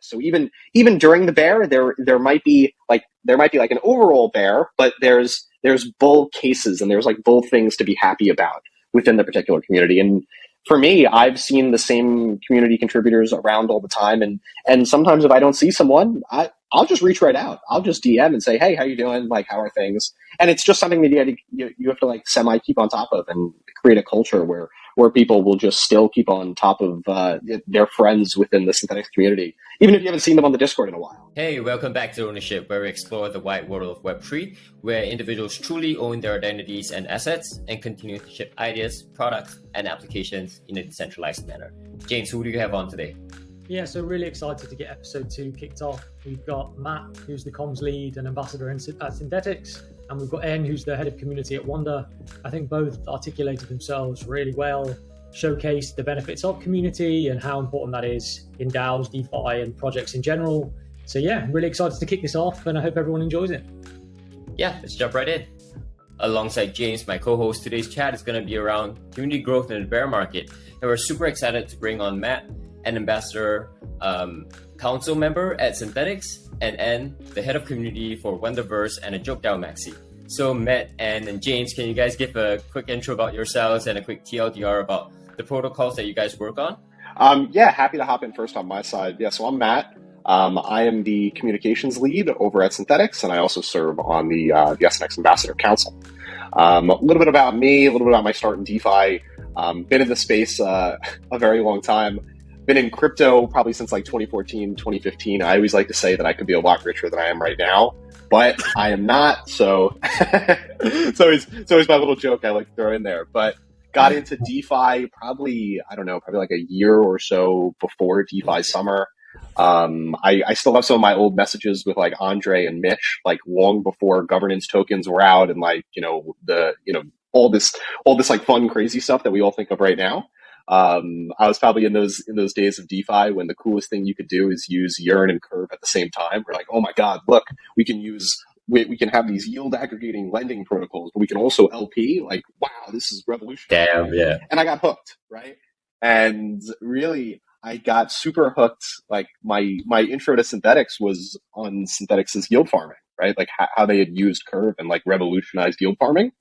So even during the bear, there might be like an overall bear, but there's bull cases and there's like bull things to be happy about within the particular community. And for me, I've seen the same community contributors around all the time, and sometimes if I don't see someone, I'll just reach right out. I'll just DM and say, hey, how you doing? Like, how are things? And it's just something that you have to like semi keep on top of and create a culture where people will just still keep on top of their friends within the Synthetix community, even if you haven't seen them on the Discord in a while. Hey, welcome back to Ownership, where we explore the wide world of Web3, where individuals truly own their identities and assets and continue to ship ideas, products, and applications in a decentralized manner. James, who do you have on today? Yeah, so really excited to get episode 2 kicked off. We've got Matt, who's the comms lead and ambassador at Synthetix, and we've got En, who's the head of community at Wonder. I think both articulated themselves really well, showcased the benefits of community and how important that is in DAOs, DeFi, and projects in general. So yeah, I'm really excited to kick this off, and I hope everyone enjoys it. Yeah, let's jump right in. Alongside James, my co-host, today's chat is going to be around community growth in the bear market, and we're super excited to bring on Matt, an ambassador council member at Synthetix, and En, the head of community for Wonderverse and a Joke DAO maxi. So Matt, En, and James, can you guys give a quick intro about yourselves and a quick TLDR about the protocols that you guys work on? Yeah, happy to hop in first on my side. Yeah, so I'm Matt. I am the communications lead over at Synthetix, and I also serve on the SNX Ambassador Council. A little bit about me, a little bit about my start in DeFi. Been in the space a very long time. Been in crypto probably since like 2014, 2015. I always like to say that I could be a lot richer than I am right now, but I am not. So it's always my little joke I like to throw in there. But got into DeFi probably like a year or so before DeFi summer. I still have some of my old messages with like Andre and Mitch, like long before governance tokens were out and like, all this like fun, crazy stuff that we all think of right now. I was probably in those days of DeFi when the coolest thing you could do is use Yearn and Curve at the same time. We're like, oh my God, look, we can have these yield aggregating lending protocols, but we can also LP. Like, wow, this is revolutionary. Damn, yeah. And I got hooked, right? And really, I got super hooked. Like my intro to Synthetix was on Synthetix's yield farming, right? Like how they had used Curve and like revolutionized yield farming.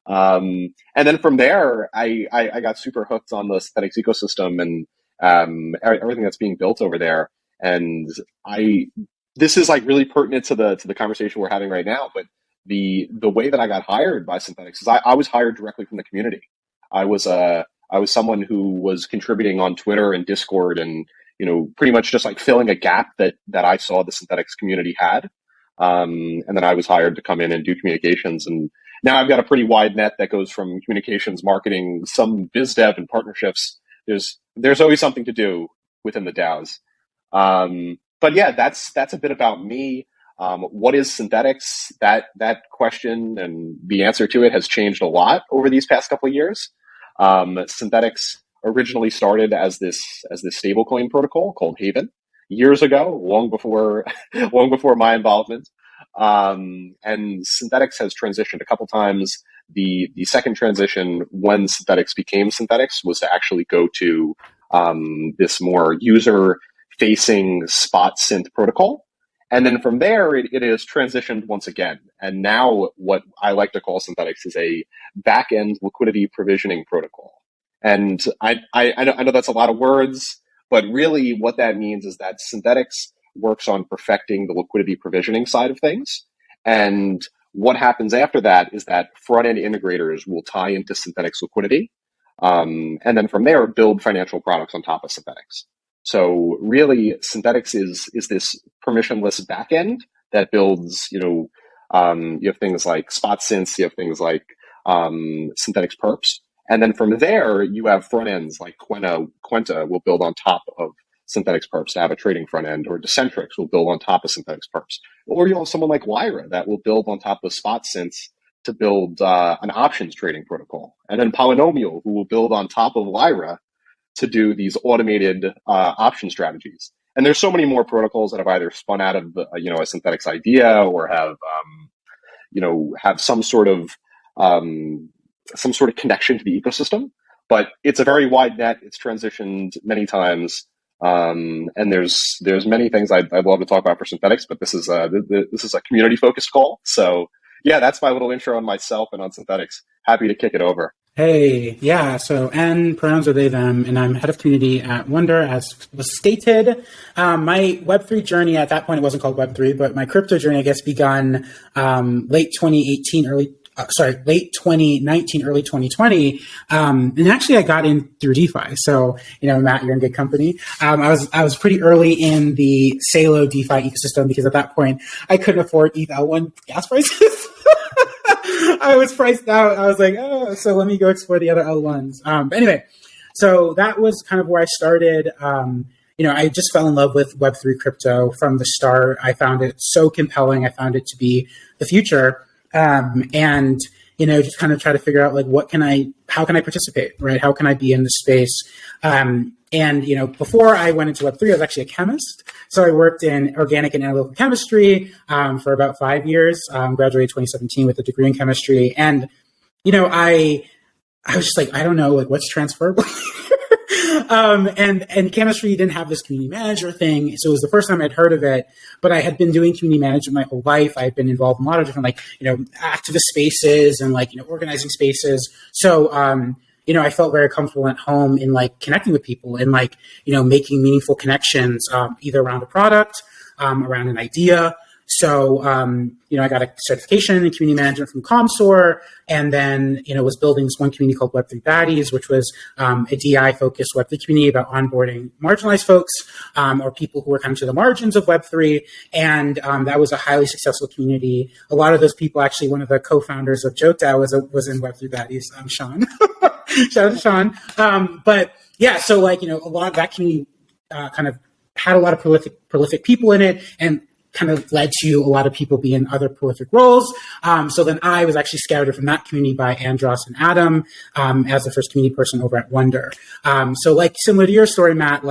And then from there, I got super hooked on the Synthetix ecosystem and everything that's being built over there. And this is like really pertinent to the conversation we're having right now. But the way that I got hired by Synthetix is I was hired directly from the community. I was someone who was contributing on Twitter and Discord and, pretty much just like filling a gap that I saw the Synthetix community had. And then I was hired to come in and do communications. And now I've got a pretty wide net that goes from communications, marketing, some biz dev and partnerships. There's always something to do within the DAOs. But yeah, that's a bit about me. What is Synthetix? That question and the answer to it has changed a lot over these past couple of years. Synthetix originally started as this stablecoin protocol called Haven years ago, long before my involvement. And Synthetix has transitioned a couple times. The second transition when Synthetix became Synthetix was to actually go to this more user-facing spot synth protocol. And then from there, it has transitioned once again. And now what I like to call Synthetix is a back-end liquidity provisioning protocol. And I know that's a lot of words, but really what that means is that Synthetix works on perfecting the liquidity provisioning side of things. And what happens after that is that front-end integrators will tie into Synthetix liquidity. And then from there, build financial products on top of Synthetix. So really, Synthetix is this permissionless backend that builds, you have things like spot synths, you have things like Synthetix perps. And then from there, you have front ends like Quenta will build on top of Synthetix perps to have a trading front end, or Decentrix will build on top of Synthetix perps. Or you'll have someone like Lyra that will build on top of spot synths to build an options trading protocol. And then Polynomial, who will build on top of Lyra to do these automated option strategies. And there's so many more protocols that have either spun out of a Synthetix idea or have some sort of connection to the ecosystem. But it's a very wide net. It's transitioned many times. And there's many things I'd love to talk about for Synthetix, but this is this is a community focused call. So yeah, that's my little intro on myself and on Synthetix. Happy to kick it over. Hey, yeah, so N, pronouns are they, them, and I'm head of community at Wonder, as was stated. My Web3 journey, at that point, it wasn't called Web3, but my crypto journey, I guess, begun late 2019, early 2020. And actually, I got in through DeFi. So, Matt, you're in good company. I was pretty early in the Salo DeFi ecosystem because at that point, I couldn't afford ETH L1 gas prices. I was priced out. I was like, oh, so let me go explore the other L1s. But anyway, so that was kind of where I started. I just fell in love with Web3 crypto from the start. I found it so compelling. I found it to be the future. And just kind of try to figure out like, how can I participate, right? How can I be in the space? Before I went into Web3, I was actually a chemist. So I worked in organic and analytical chemistry for about 5 years, graduated 2017 with a degree in chemistry. And, I was just like, I don't know, like what's transferable. And chemistry didn't have this community manager thing. So it was the first time I'd heard of it, but I had been doing community management my whole life. I had been involved in a lot of different, activist spaces and organizing spaces. So, I felt very comfortable at home in connecting with people and making meaningful connections, either around a product, around an idea. So, I got a certification in community management from ComStor, and then, was building this one community called Web3 Baddies, which was a DI-focused Web3 community about onboarding marginalized folks or people who were kind of to the margins of Web3. And that was a highly successful community. A lot of those people, actually, one of the co-founders of JokeDAO was in Web3 Baddies, Sean. Shout out to Sean. But yeah, so a lot of that community kind of had a lot of prolific people in it, and kind of led to a lot of people being in other prolific roles. So then I was actually scouted from that community by Andros and Adam as the first community person over at Wonder. So similar to your story, Matt,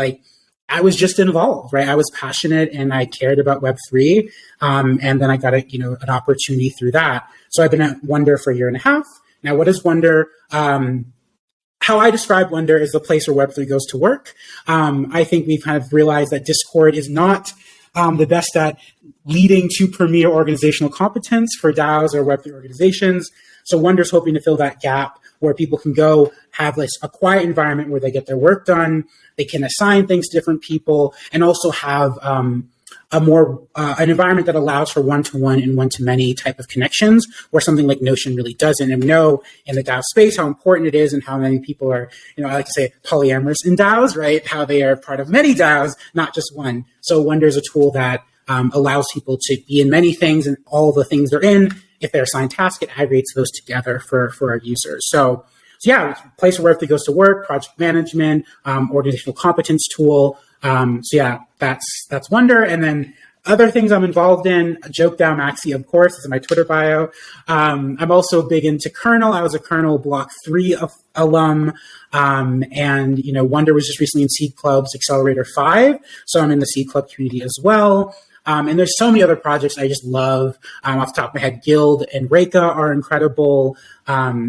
I was just involved, right? I was passionate and I cared about Web3. And then I got an opportunity through that. So I've been at Wonder for a year and a half. Now, what is Wonder? How I describe Wonder is the place where Web3 goes to work. I think we've kind of realized that Discord is not the best at leading to premier organizational competence for DAOs or Web3 organizations. So Wonder's hoping to fill that gap where people can go have a quiet environment where they get their work done, they can assign things to different people, and also have an environment that allows for one-to-one and one-to-many type of connections, where something like Notion really doesn't. And we know in the DAO space how important it is and how many people are, I like to say polyamorous in DAOs, right? How they are part of many DAOs, not just one. So Wonder is a tool that allows people to be in many things, and all the things they're in, if they're assigned tasks, it aggregates those together for our users. So yeah, place where everything goes to work, project management, organizational competence tool. So yeah, that's Wonder. And then other things I'm involved in, JokeDAO Maxi, of course, is in my Twitter bio. I'm also big into Kernel. I was a Kernel Block 3 alum. And, Wonder was just recently in Seed Club's Accelerator 5. So I'm in the Seed Club community as well. And there's so many other projects I just love. Off the top of my head, Guild and Reka are incredible.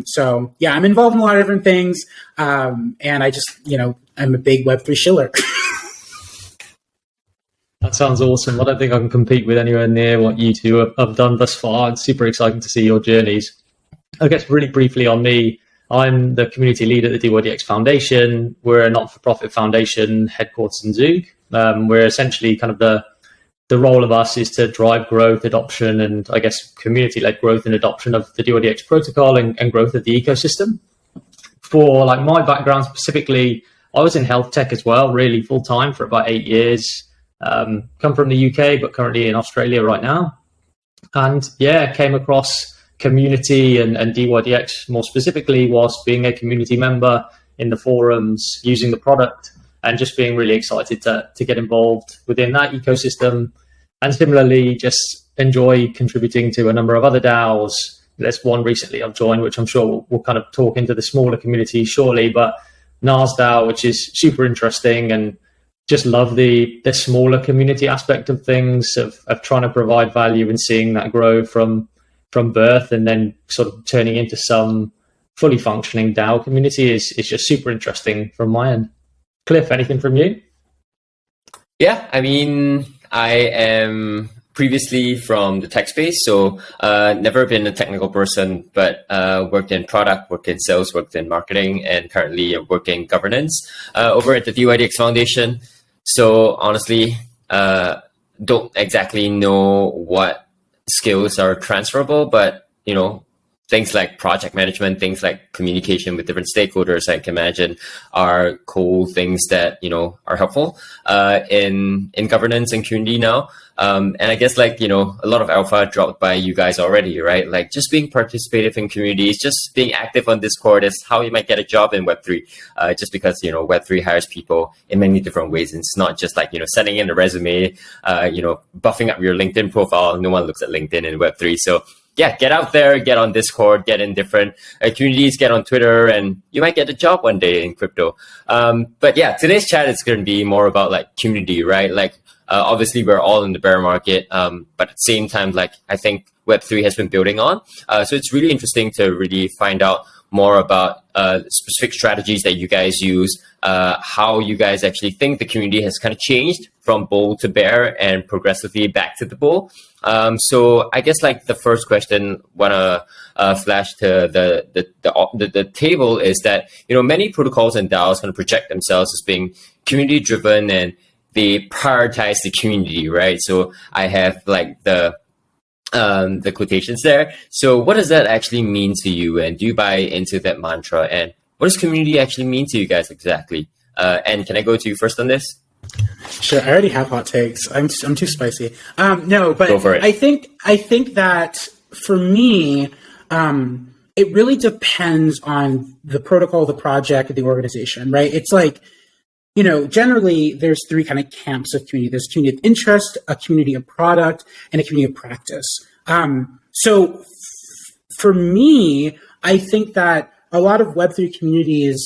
So yeah, I'm involved in a lot of different things. And I just, I'm a big Web3 shiller. That sounds awesome. I don't think I can compete with anywhere near what you two have done thus far. It's super exciting to see your journeys. I guess really briefly on me, I'm the community lead at the DYDX Foundation. We're a not-for-profit foundation headquartered in Zug. We're essentially kind of the role of us is to drive growth, adoption, and I guess community-led growth and adoption of the DYDX protocol and growth of the ecosystem. For my background specifically, I was in health tech as well, really full-time for about 8 years. Come from the UK, but currently in Australia right now. And yeah, came across community and DYDX more specifically whilst being a community member in the forums, using the product, and just being really excited to get involved within that ecosystem. And similarly, just enjoy contributing to a number of other DAOs. There's one recently I've joined, which I'm sure we'll kind of talk into the smaller community shortly, but Nas DAO, which is super interesting, and just love the smaller community aspect of things, of trying to provide value and seeing that grow from birth and then sort of turning into some fully functioning DAO community is just super interesting from my end. Cliff, anything from you? Yeah, I mean, I am previously from the tech space, so never been a technical person, but worked in product, worked in sales, worked in marketing, and currently work in governance over at the DYDX Foundation. So honestly, don't exactly know what skills are transferable, but things like project management, things like communication with different stakeholders, I can imagine, are cool things that are helpful in governance and community now. And I guess a lot of alpha dropped by you guys already, right? Like just being participative in communities, just being active on Discord is how you might get a job in Web3. Just because Web3 hires people in many different ways, and it's not just like sending in a resume, buffing up your LinkedIn profile. No one looks at LinkedIn in Web3, so yeah, get out there, get on Discord, get in different communities, get on Twitter, and you might get a job one day in crypto. But yeah, today's chat is going to be more about like community, right? Like obviously we're all in the bear market, but at the same time, like I think Web3 has been building on. So it's really interesting to really find out more about specific strategies that you guys use, how you guys actually think the community has kind of changed from bull to bear and progressively back to the bull. So I guess like the first question wanna flash to the table is that many protocols and DAOs kind of project themselves as being community driven and they prioritize the community, right? So I have like the quotations there. So what does that actually mean to you, and do you buy into that mantra, and what does community actually mean to you guys exactly? And can I go to you first on this? Sure, I already have hot takes. I'm too spicy. No, but Go for it. I think that for me, it really depends on the protocol, the project, the organization, right? It's like, generally there's three kind of camps of community. There's community of interest, a community of product, and a community of practice. So for me, I think that a lot of Web3 communities,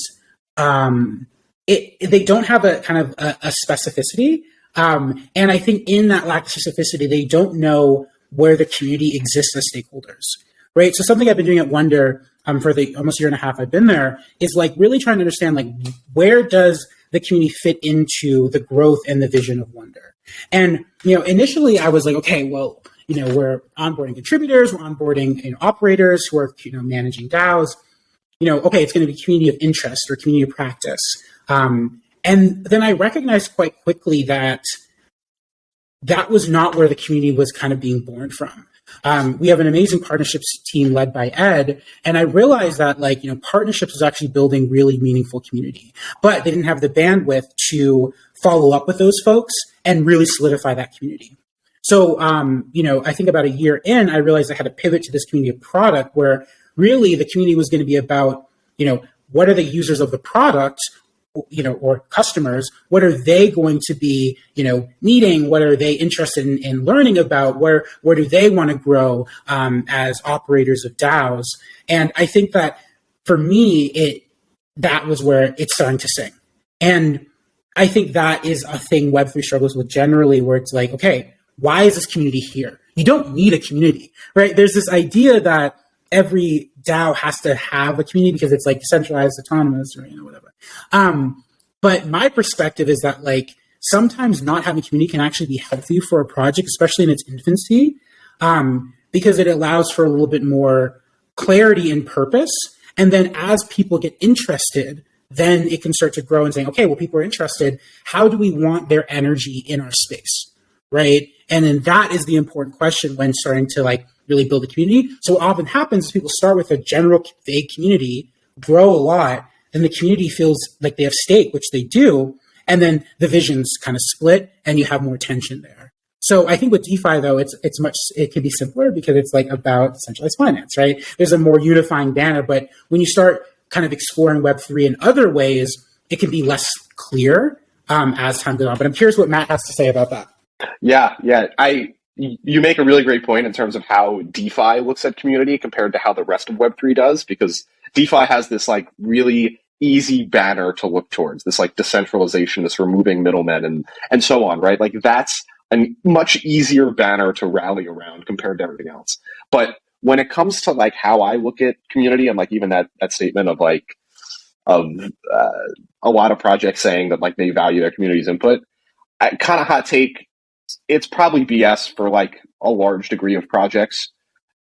they don't have a kind of a specificity. And I think in that lack of specificity, they don't know where the community exists as stakeholders, right? So something I've been doing at Wonder for the almost year and a half I've been there is like really trying to understand like where does the community fit into the growth and the vision of Wonder. And, initially I was like, okay, well, we're onboarding contributors, we're onboarding operators who are, managing DAOs. Okay, it's going to be community of interest or community of practice. And then I recognized quite quickly that that was not where the community was kind of being born from. We have an amazing partnerships team led by Ed, and I realized that partnerships was actually building really meaningful community, but they didn't have the bandwidth to follow up with those folks and really solidify that community. So, I think about a year in, I realized I had to pivot to this community of product where really the community was going to be about, what are the users of the product, or customers, what are they going to be, needing? What are they interested in learning about? Where do they want to grow as operators of DAOs? And I think that for me, that was where it's starting to sing. And I think that is a thing Web3 struggles with generally, where it's like, okay, why is this community here? You don't need a community, right? There's this idea that every DAO has to have a community because it's like decentralized, autonomous, or whatever. But my perspective is that sometimes not having a community can actually be healthy for a project, especially in its infancy, because it allows for a little bit more clarity and purpose. And then as people get interested, then it can start to grow and saying, okay, well, people are interested. How do we want their energy in our space, right? And then that is the important question when starting to really build a community. So what often happens is people start with a general vague community, grow a lot, and the community feels like they have stake, which they do, and then the visions kind of split and you have more tension there. So I think with DeFi though, it can be simpler because it's about decentralized finance, right? There's a more unifying banner, but when you start kind of exploring Web3 in other ways, it can be less clear as time goes on. But I'm curious what Matt has to say about that. Yeah. You make a really great point in terms of how DeFi looks at community compared to how the rest of Web3 does, because DeFi has this really easy banner to look towards, this decentralization, this removing middlemen and so on, right? That's a much easier banner to rally around compared to everything else. But when it comes to how I look at community and even that statement of a lot of projects saying that they value their community's input, kind of hot take, it's probably BS for like a large degree of projects.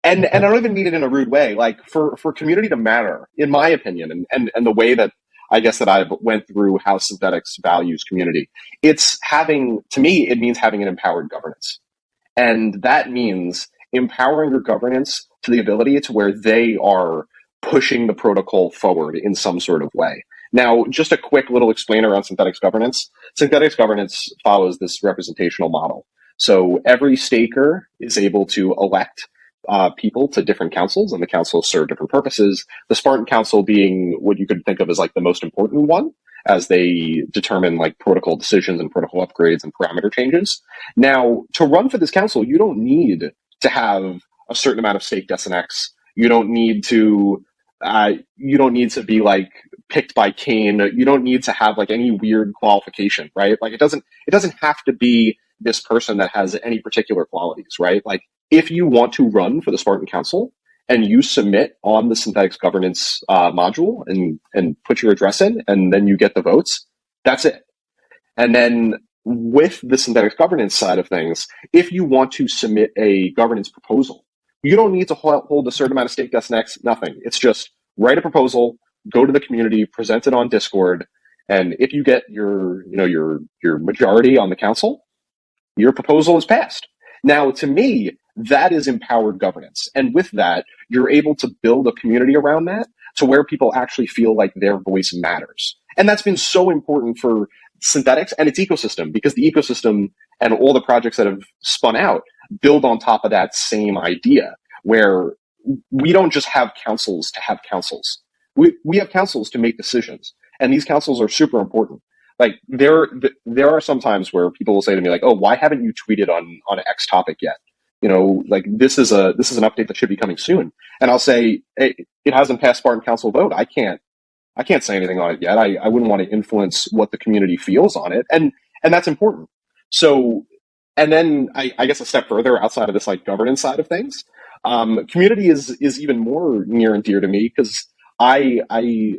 And I don't even mean it in a rude way. Like for community to matter, in my opinion, and the way that I guess that I've went through how Synthetix values community, it's having, to me, it means having an empowered governance. And that means empowering your governance to the ability to where they are pushing the protocol forward in some sort of way. Now, just a quick little explainer on Synthetix governance. Synthetix governance follows this representational model. So every staker is able to elect people to different councils, and the councils serve different purposes. The Spartan Council being what you could think of as like the most important one, as they determine like protocol decisions and protocol upgrades and parameter changes. Now, to run for this council, you don't need to have a certain amount of staked SNX. You don't need to be like picked by Kane. You don't need to have like any weird qualification, right? Like it doesn't have to be this person that has any particular qualities, right? Like if you want to run for the Spartan Council and you submit on the Synthetix governance module and put your address in, and then you get the votes, that's it. And then with the Synthetix governance side of things, if you want to submit a governance proposal, you don't need to hold a certain amount of staked SNX, nothing. It's just write a proposal, go to the community, present it on Discord, and if you get your majority on the council, your proposal is passed. Now, to me, that is empowered governance. And with that, you're able to build a community around that to where people actually feel like their voice matters. And that's been so important for Synthetix and its ecosystem, because the ecosystem and all the projects that have spun out build on top of that same idea, where we don't just have councils to have councils. We have councils to make decisions. And these councils are super important. Like there are some times where people will say to me like, "Oh, why haven't you tweeted on X topic yet? You know, like this is an update that should be coming soon." And I'll say, hey, it hasn't passed Spartan Council vote. I can't say anything on it yet. I wouldn't want to influence what the community feels on it. And that's important. So, and then I guess a step further outside of this like governance side of things, community is even more near and dear to me, because I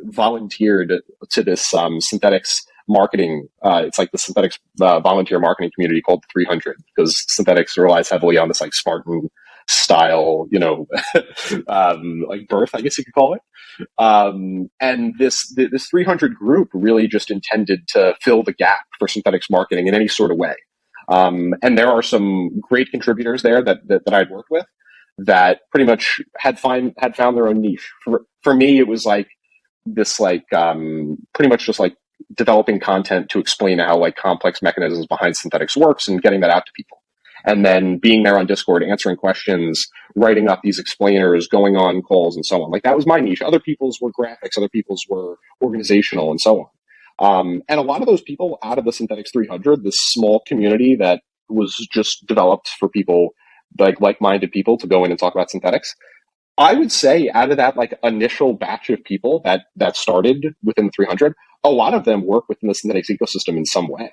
volunteered to this Synthetix marketing. It's like the Synthetix volunteer marketing community called 300, because Synthetix relies heavily on this like Spartan style, like birth, I guess you could call it. And this 300 group really just intended to fill the gap for Synthetix marketing in any sort of way. And there are some great contributors there that I'd worked with that pretty much had found their own niche. For me, it was like this, like pretty much just like developing content to explain how like complex mechanisms behind Synthetix works and getting that out to people. And then being there on Discord, answering questions, writing up these explainers, going on calls and so on. Like that was my niche. Other people's were graphics, other people's were organizational and so on. And a lot of those people out of the Synthetix 300, this small community that was just developed for people, like-minded people to go in and talk about Synthetix, I would say out of that like initial batch of people that started within the 300, a lot of them work within the Synthetix ecosystem in some way.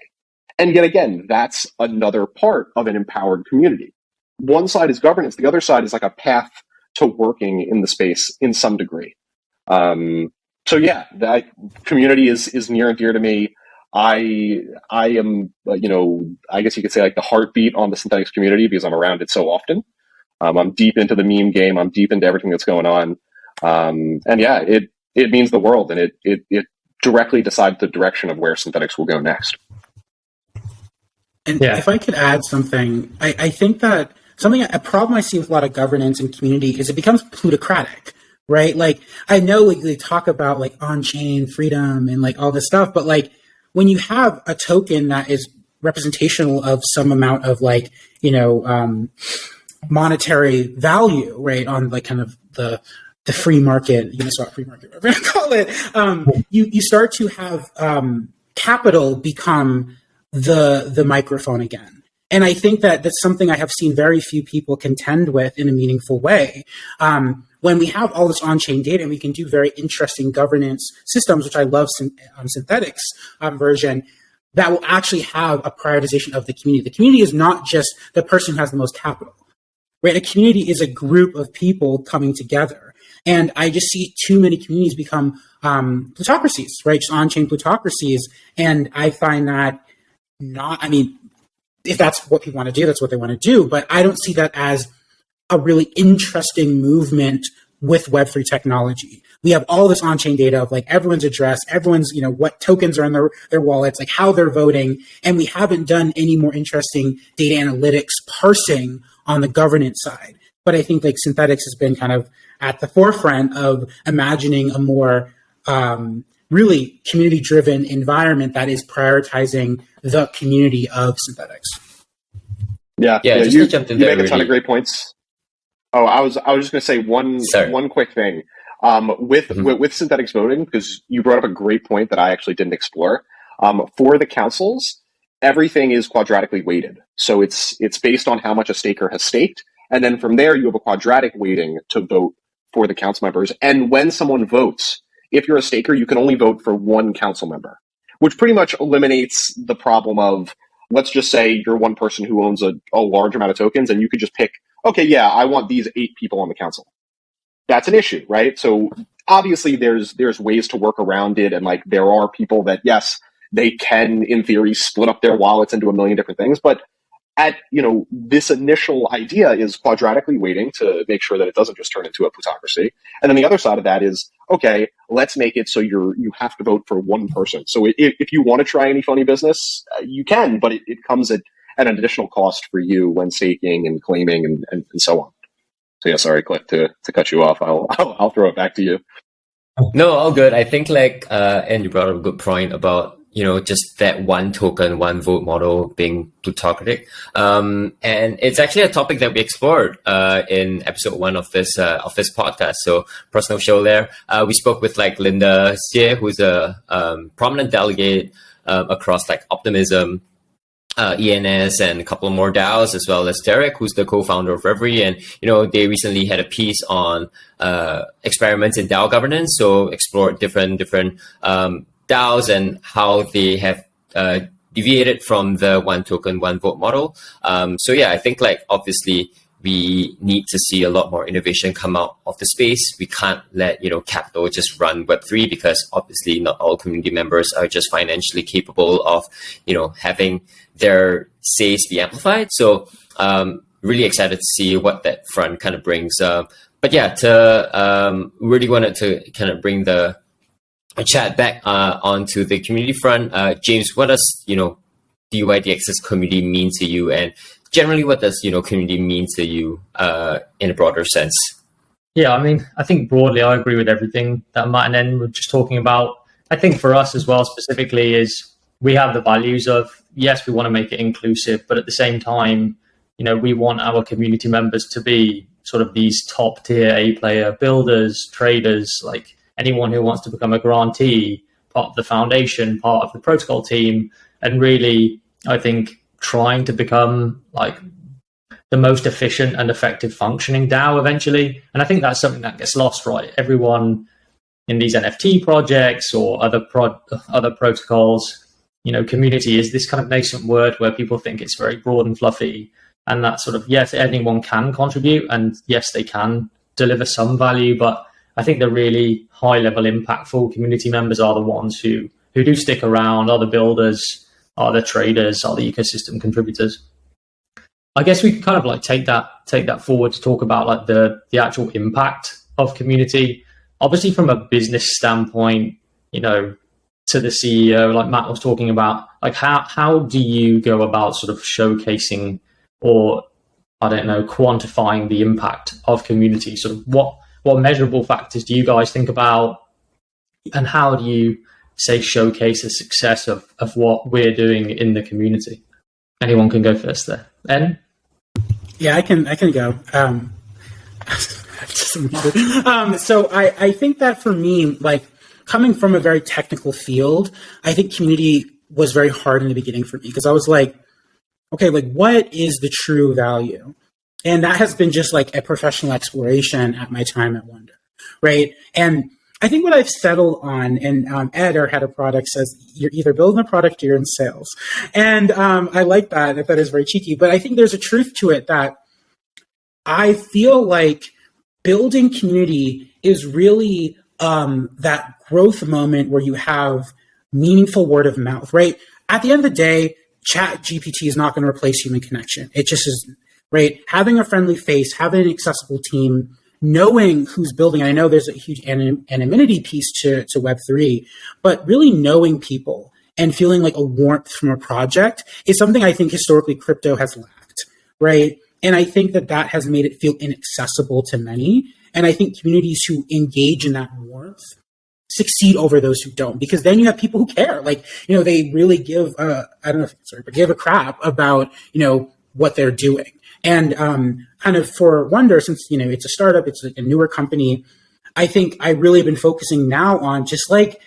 And yet again, that's another part of an empowered community. One side is governance. The other side is like a path to working in the space in some degree. So yeah, that community is near and dear to me. I am, I guess you could say like the heartbeat on the Synthetix community, because I'm around it so often. I'm deep into the meme game. I'm deep into everything that's going on. And yeah, it means the world, and it directly decides the direction of where Synthetix will go next. And if I could add something, I think that a problem I see with a lot of governance and community is it becomes plutocratic, right? Like I know like, they talk about like on-chain freedom and like all this stuff, but like when you have a token that is representational of some amount of like, monetary value, right, on like kind of the free market, Uniswap free market, whatever you call it, you start to have capital become the microphone again. And I think that that's something I have seen very few people contend with in a meaningful way. When we have all this on-chain data, and we can do very interesting governance systems, which I love Synthetix version, that will actually have a prioritization of the community. The community is not just the person who has the most capital, right? A community is a group of people coming together. And I just see too many communities become plutocracies, right? Just on-chain plutocracies. And I find that not, I mean, if that's what people want to do, that's what they want to do. But I don't see that as a really interesting movement with Web3 technology. We have all this on-chain data of like everyone's address, everyone's, what tokens are in their wallets, like how they're voting. And we haven't done any more interesting data analytics parsing on the governance side. But I think like Synthetix has been kind of at the forefront of imagining a more really community-driven environment that is prioritizing the community of Synthetix. Yeah, just you, to jump in you there, make a ton of great points. Oh, I was just going to say one quick thing with Synthetix voting, because you brought up a great point that I actually didn't explore. For the councils, everything is quadratically weighted, so it's based on how much a staker has staked, and then from there you have a quadratic weighting to vote for the council members. And when someone votes, if you're a staker, you can only vote for one council member, which pretty much eliminates the problem of, let's just say you're one person who owns a large amount of tokens, and you could just pick, okay, yeah, I want these 8 people on the council. That's an issue, right? So obviously there's ways to work around it, and like there are people that, yes, they can, in theory, split up their wallets into a million different things, but this initial idea is quadratically weighting to make sure that it doesn't just turn into a plutocracy. And then the other side of that is, okay, let's make it so you have to vote for one person. So if you want to try any funny business, you can, but it comes at an additional cost for you when staking and claiming and so on. So yeah, sorry, Cliff, to cut you off. I'll throw it back to you. No, all good. I think and you brought up a good point about just that one token, one vote model being plutocratic. And it's actually a topic that we explored in episode 1 of this podcast. So personal show there. We spoke with Linda Xie, who's a prominent delegate across Optimism, ENS, and a couple more DAOs, as well as Derek, who's the co-founder of Reverie. And they recently had a piece on experiments in DAO governance. So explored different DAOs and how they have deviated from the one token, one vote model. So yeah, I think obviously we need to see a lot more innovation come out of the space. We can't let capital just run Web3, because obviously not all community members are just financially capable of having their says be amplified. So really excited to see what that front kind of brings. But yeah, really wanted to kind of bring the chat back onto the community front. James, what does DYDX's community mean to you, and generally what does community mean to you in a broader sense? Yeah, I mean, I think broadly I agree with everything that Matt and En were just talking about. I think for us as well specifically is we have the values of, yes, we want to make it inclusive, but at the same time, we want our community members to be sort of these top tier A player builders, traders, anyone who wants to become a grantee, part of the foundation, part of the protocol team, and really, I think, trying to become the most efficient and effective functioning DAO eventually. And I think that's something that gets lost, right? Everyone in these NFT projects or other protocols, community is this kind of nascent word where people think it's very broad and fluffy, and that sort of, yes, anyone can contribute, and yes, they can deliver some value, but I think the really high-level, impactful community members are the ones who do stick around, are the builders, are the traders, are the ecosystem contributors. I guess we could kind of take that forward to talk about the actual impact of community. Obviously, from a business standpoint, to the CEO, like Matt was talking about, how do you go about sort of showcasing or quantifying the impact of community? Sort of what measurable factors do you guys think about, and how do you showcase the success of what we're doing in the community? Anyone can go first there. En? Yeah, I can go. So I think that for me, coming from a very technical field, I think community was very hard in the beginning for me, because I was okay, what is the true value? And that has been just a professional exploration at my time at Wonder, right? And I think what I've settled on, and Ed, our head of product, says you're either building a product or you're in sales. And I like that. I thought it was very cheeky. But I think there's a truth to it that I feel like building community is really that growth moment where you have meaningful word of mouth, right? At the end of the day, Chat GPT is not going to replace human connection. It just isn't, right? Having a friendly face, having an accessible team, knowing who's building. I know there's a huge anonymity piece to Web3, but really knowing people and feeling like a warmth from a project is something I think historically crypto has lacked, right? And I think that has made it feel inaccessible to many. And I think communities who engage in that warmth succeed over those who don't, because then you have people who care. Like, they really give, I don't know if it's right, but give a crap about, what they're doing. And kind of for Wonder, since, it's a startup, it's a newer company, I think I really have been focusing now on just like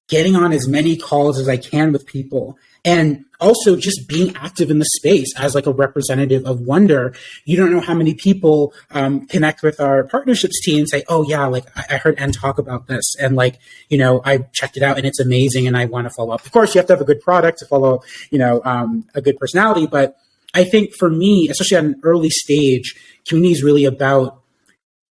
getting on as many calls as I can with people, and also just being active in the space as like a representative of Wonder. You don't know how many people connect with our partnerships team and say, oh yeah, like I heard N talk about this, and like, I checked it out and it's amazing and I want to follow up. Of course, you have to have a good product to follow up, a good personality. But I think for me, especially at an early stage, community is really about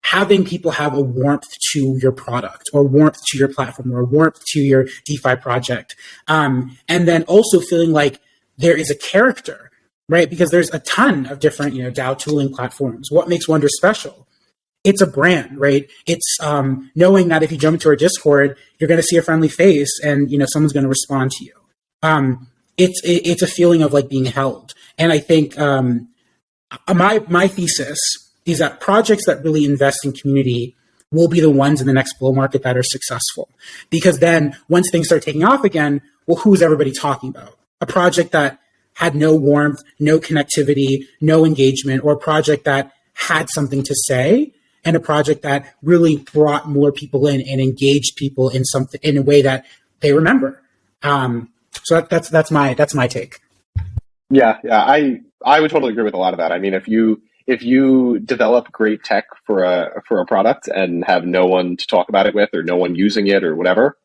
having people have a warmth to your product or warmth to your platform or warmth to your DeFi project. And then also feeling like there is a character, right? Because there's a ton of different, DAO tooling platforms. What makes Wonder special? It's a brand, right? It's knowing that if you jump into our Discord, you're going to see a friendly face and, someone's going to respond to you. It's a feeling of like being held. And I think my thesis is that projects that really invest in community will be the ones in the next bull market that are successful. Because then once things start taking off again, well, who's everybody talking about? A project that had no warmth, no connectivity, no engagement, or a project that had something to say, and a project that really brought more people in and engaged people in something in a way that they remember. So that's my take. Yeah, I would totally agree with a lot of that. I mean, if you develop great tech for a product and have no one to talk about it with, or no one using it, or whatever,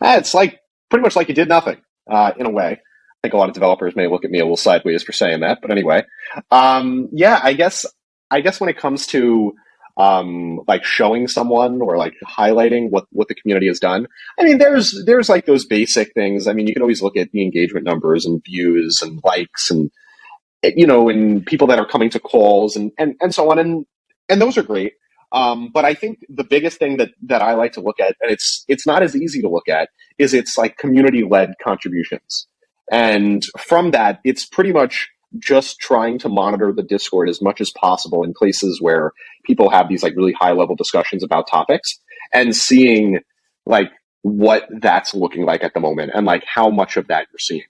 it's like pretty much like you did nothing, in a way. I think a lot of developers may look at me a little sideways for saying that, but anyway, yeah, I guess when it comes to like showing someone or like highlighting what the community has done, I mean, there's like those basic things. I mean, you can always look at the engagement numbers and views and likes and and people that are coming to calls and so on, and those are great. But I think the biggest thing that I like to look at, and it's not as easy to look at, is it's like community-led contributions. And from that, it's pretty much just trying to monitor the Discord as much as possible in places where people have these like really high-level discussions about topics, and seeing like what that's looking like at the moment and like how much of that you're seeing.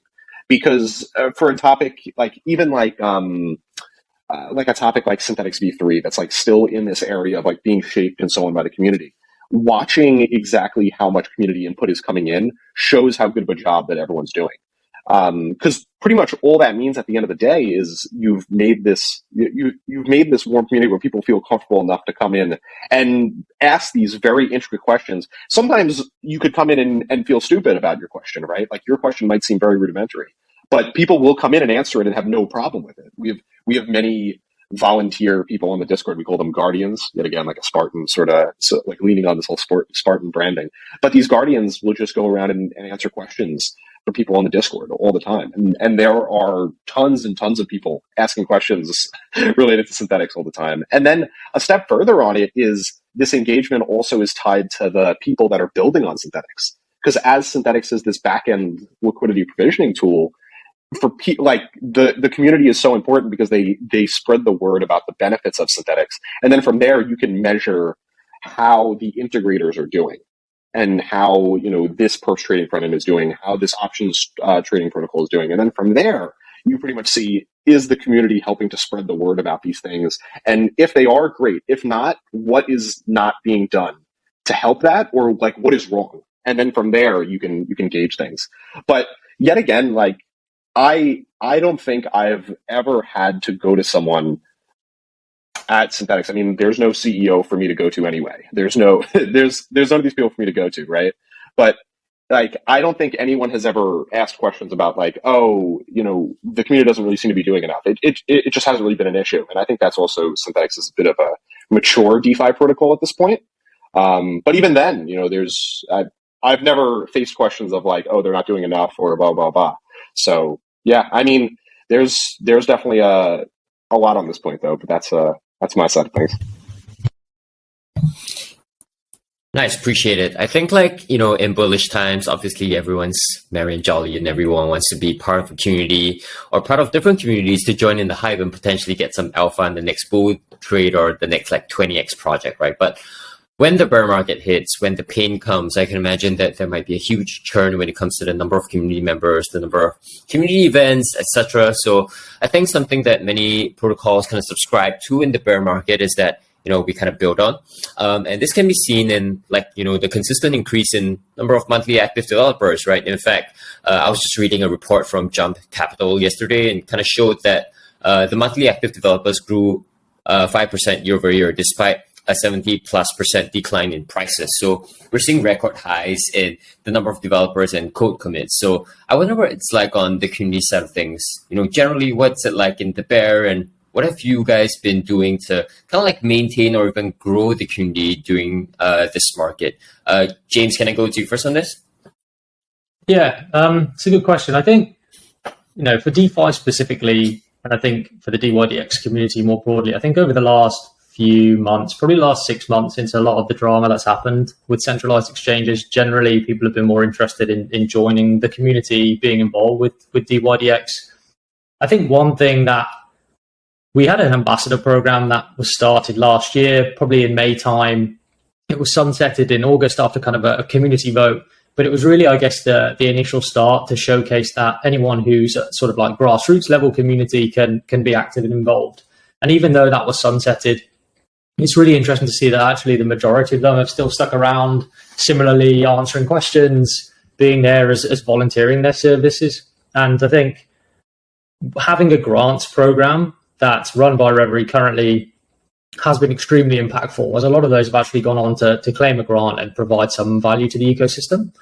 Because for a topic like even like a topic like Synthetix v3 that's like still in this area of like being shaped and so on by the community, watching exactly how much community input is coming in shows how good of a job that everyone's doing. Because pretty much all that means at the end of the day is you've made this warm community where people feel comfortable enough to come in and ask these very intricate questions. Sometimes you could come in and feel stupid about your question, right? Like your question might seem very rudimentary, but people will come in and answer it and have no problem with it. We have many volunteer people on the Discord. We call them guardians, yet again, like a Spartan sort of, so like leaning on this whole Spartan branding. But these guardians will just go around and answer questions for people on the Discord all the time. And there are tons and tons of people asking questions related to Synthetix all the time. And then a step further on it is this engagement also is tied to the people that are building on Synthetix. Because as Synthetix is this back-end liquidity provisioning tool, for like the community is so important because they spread the word about the benefits of Synthetix. And then from there, you can measure how the integrators are doing, and how, this perps trading front end is doing, how this options trading protocol is doing. And then from there, you pretty much see, is the community helping to spread the word about these things? And if they are, great. If not, what is not being done to help that? Or like, what is wrong? And then from there, you can gauge things. But yet again, like, I don't think I've ever had to go to someone at Synthetix. I mean, there's no CEO for me to go to anyway. There's none of these people for me to go to, right? But like, I don't think anyone has ever asked questions about like, oh, the community doesn't really seem to be doing enough. It just hasn't really been an issue. And I think that's also Synthetix is a bit of a mature DeFi protocol at this point. But even then, I've never faced questions of like, oh, they're not doing enough or blah, blah, blah. So Yeah, I mean, there's definitely a lot on this point though, but that's my side of things. Nice, appreciate it. I think like, in bullish times, obviously everyone's merry and jolly and everyone wants to be part of a community or part of different communities to join in the hype and potentially get some alpha in the next bull trade or the next like 20x project, right? But when the bear market hits, when the pain comes, I can imagine that there might be a huge churn when it comes to the number of community members, the number of community events, etc. So I think something that many protocols kind of subscribe to in the bear market is that we kind of build on. And this can be seen in the consistent increase in number of monthly active developers, right? In fact, I was just reading a report from Jump Capital yesterday and kind of showed that the monthly active developers grew 5% year over year, despite a 70+% decline in prices. So we're seeing record highs in the number of developers and code commits. So I wonder what it's like on the community side of things. Generally, what's it like in the bear, and what have you guys been doing to kind of like maintain or even grow the community during this market? James, can I go to you first on this? Yeah, it's a good question. I think, for DeFi specifically, and I think for the DYDX community more broadly, I think over the last few months, probably the last 6 months, since a lot of the drama that's happened with centralized exchanges, generally people have been more interested in joining the community, being involved with DYDX. I think one thing that we had an ambassador program that was started last year, probably in May time. It was sunsetted in August after kind of a community vote. But it was really, I guess, the initial start to showcase that anyone who's at sort of like grassroots level community can be active and involved. And even though that was sunsetted, it's really interesting to see that actually the majority of them have still stuck around, similarly answering questions, being there as volunteering their services. And I think having a grants program that's run by Reverie currently has been extremely impactful, as a lot of those have actually gone on to claim a grant and provide some value to the ecosystem.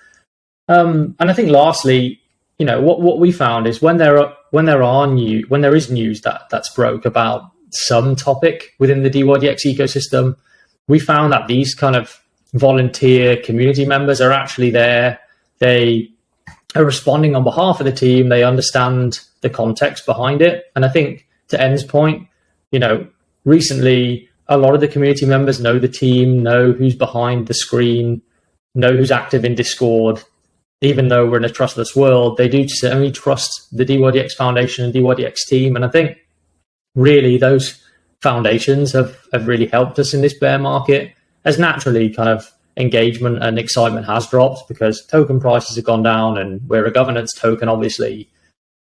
And I think lastly, what we found is when there is news that's broke about some topic within the DYDX ecosystem, we found that these kind of volunteer community members are actually there. They are responding on behalf of the team. They understand the context behind it. And I think to En's point, recently a lot of the community members know the team, know who's behind the screen, know who's active in Discord. Even though we're in a trustless world, they do certainly trust the DYDX Foundation and DYDX team. And I think really those foundations have really helped us in this bear market, as naturally kind of engagement and excitement has dropped because token prices have gone down and we're a governance token, obviously.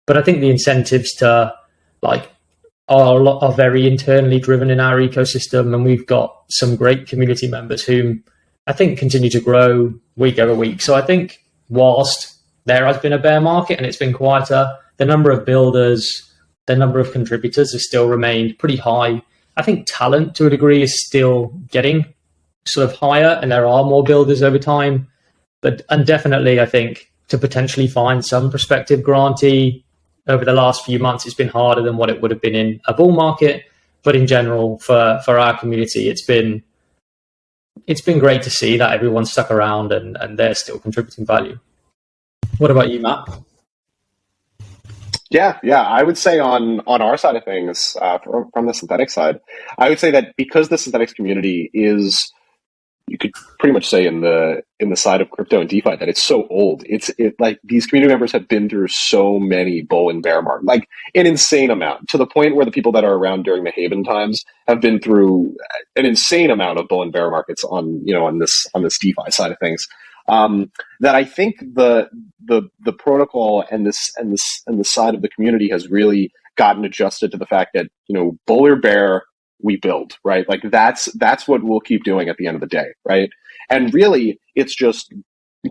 But I think the incentives to are very internally driven in our ecosystem, and we've got some great community members who I think continue to grow week over week. So I think whilst there has been a bear market and it's been quieter, the number of builders, the number of contributors has still remained pretty high. I think talent to a degree is still getting sort of higher, and there are more builders over time. And definitely, I think to potentially find some prospective grantee over the last few months, it's been harder than what it would have been in a bull market. But in general, for our community, it's been great to see that everyone's stuck around and they're still contributing value. What about you, Matt? Yeah. I would say on our side of things, from the Synthetix side, I would say that because the Synthetix community is, you could pretty much say in the side of crypto and DeFi that it's so old. It like these community members have been through so many bull and bear markets, like an insane amount, to the point where the people that are around during the Haven times have been through an insane amount of bull and bear markets on this DeFi side of things. That I think the protocol and the side of the community has really gotten adjusted to the fact that bull or bear, we build, right? Like that's what we'll keep doing at the end of the day, right? And really, it's just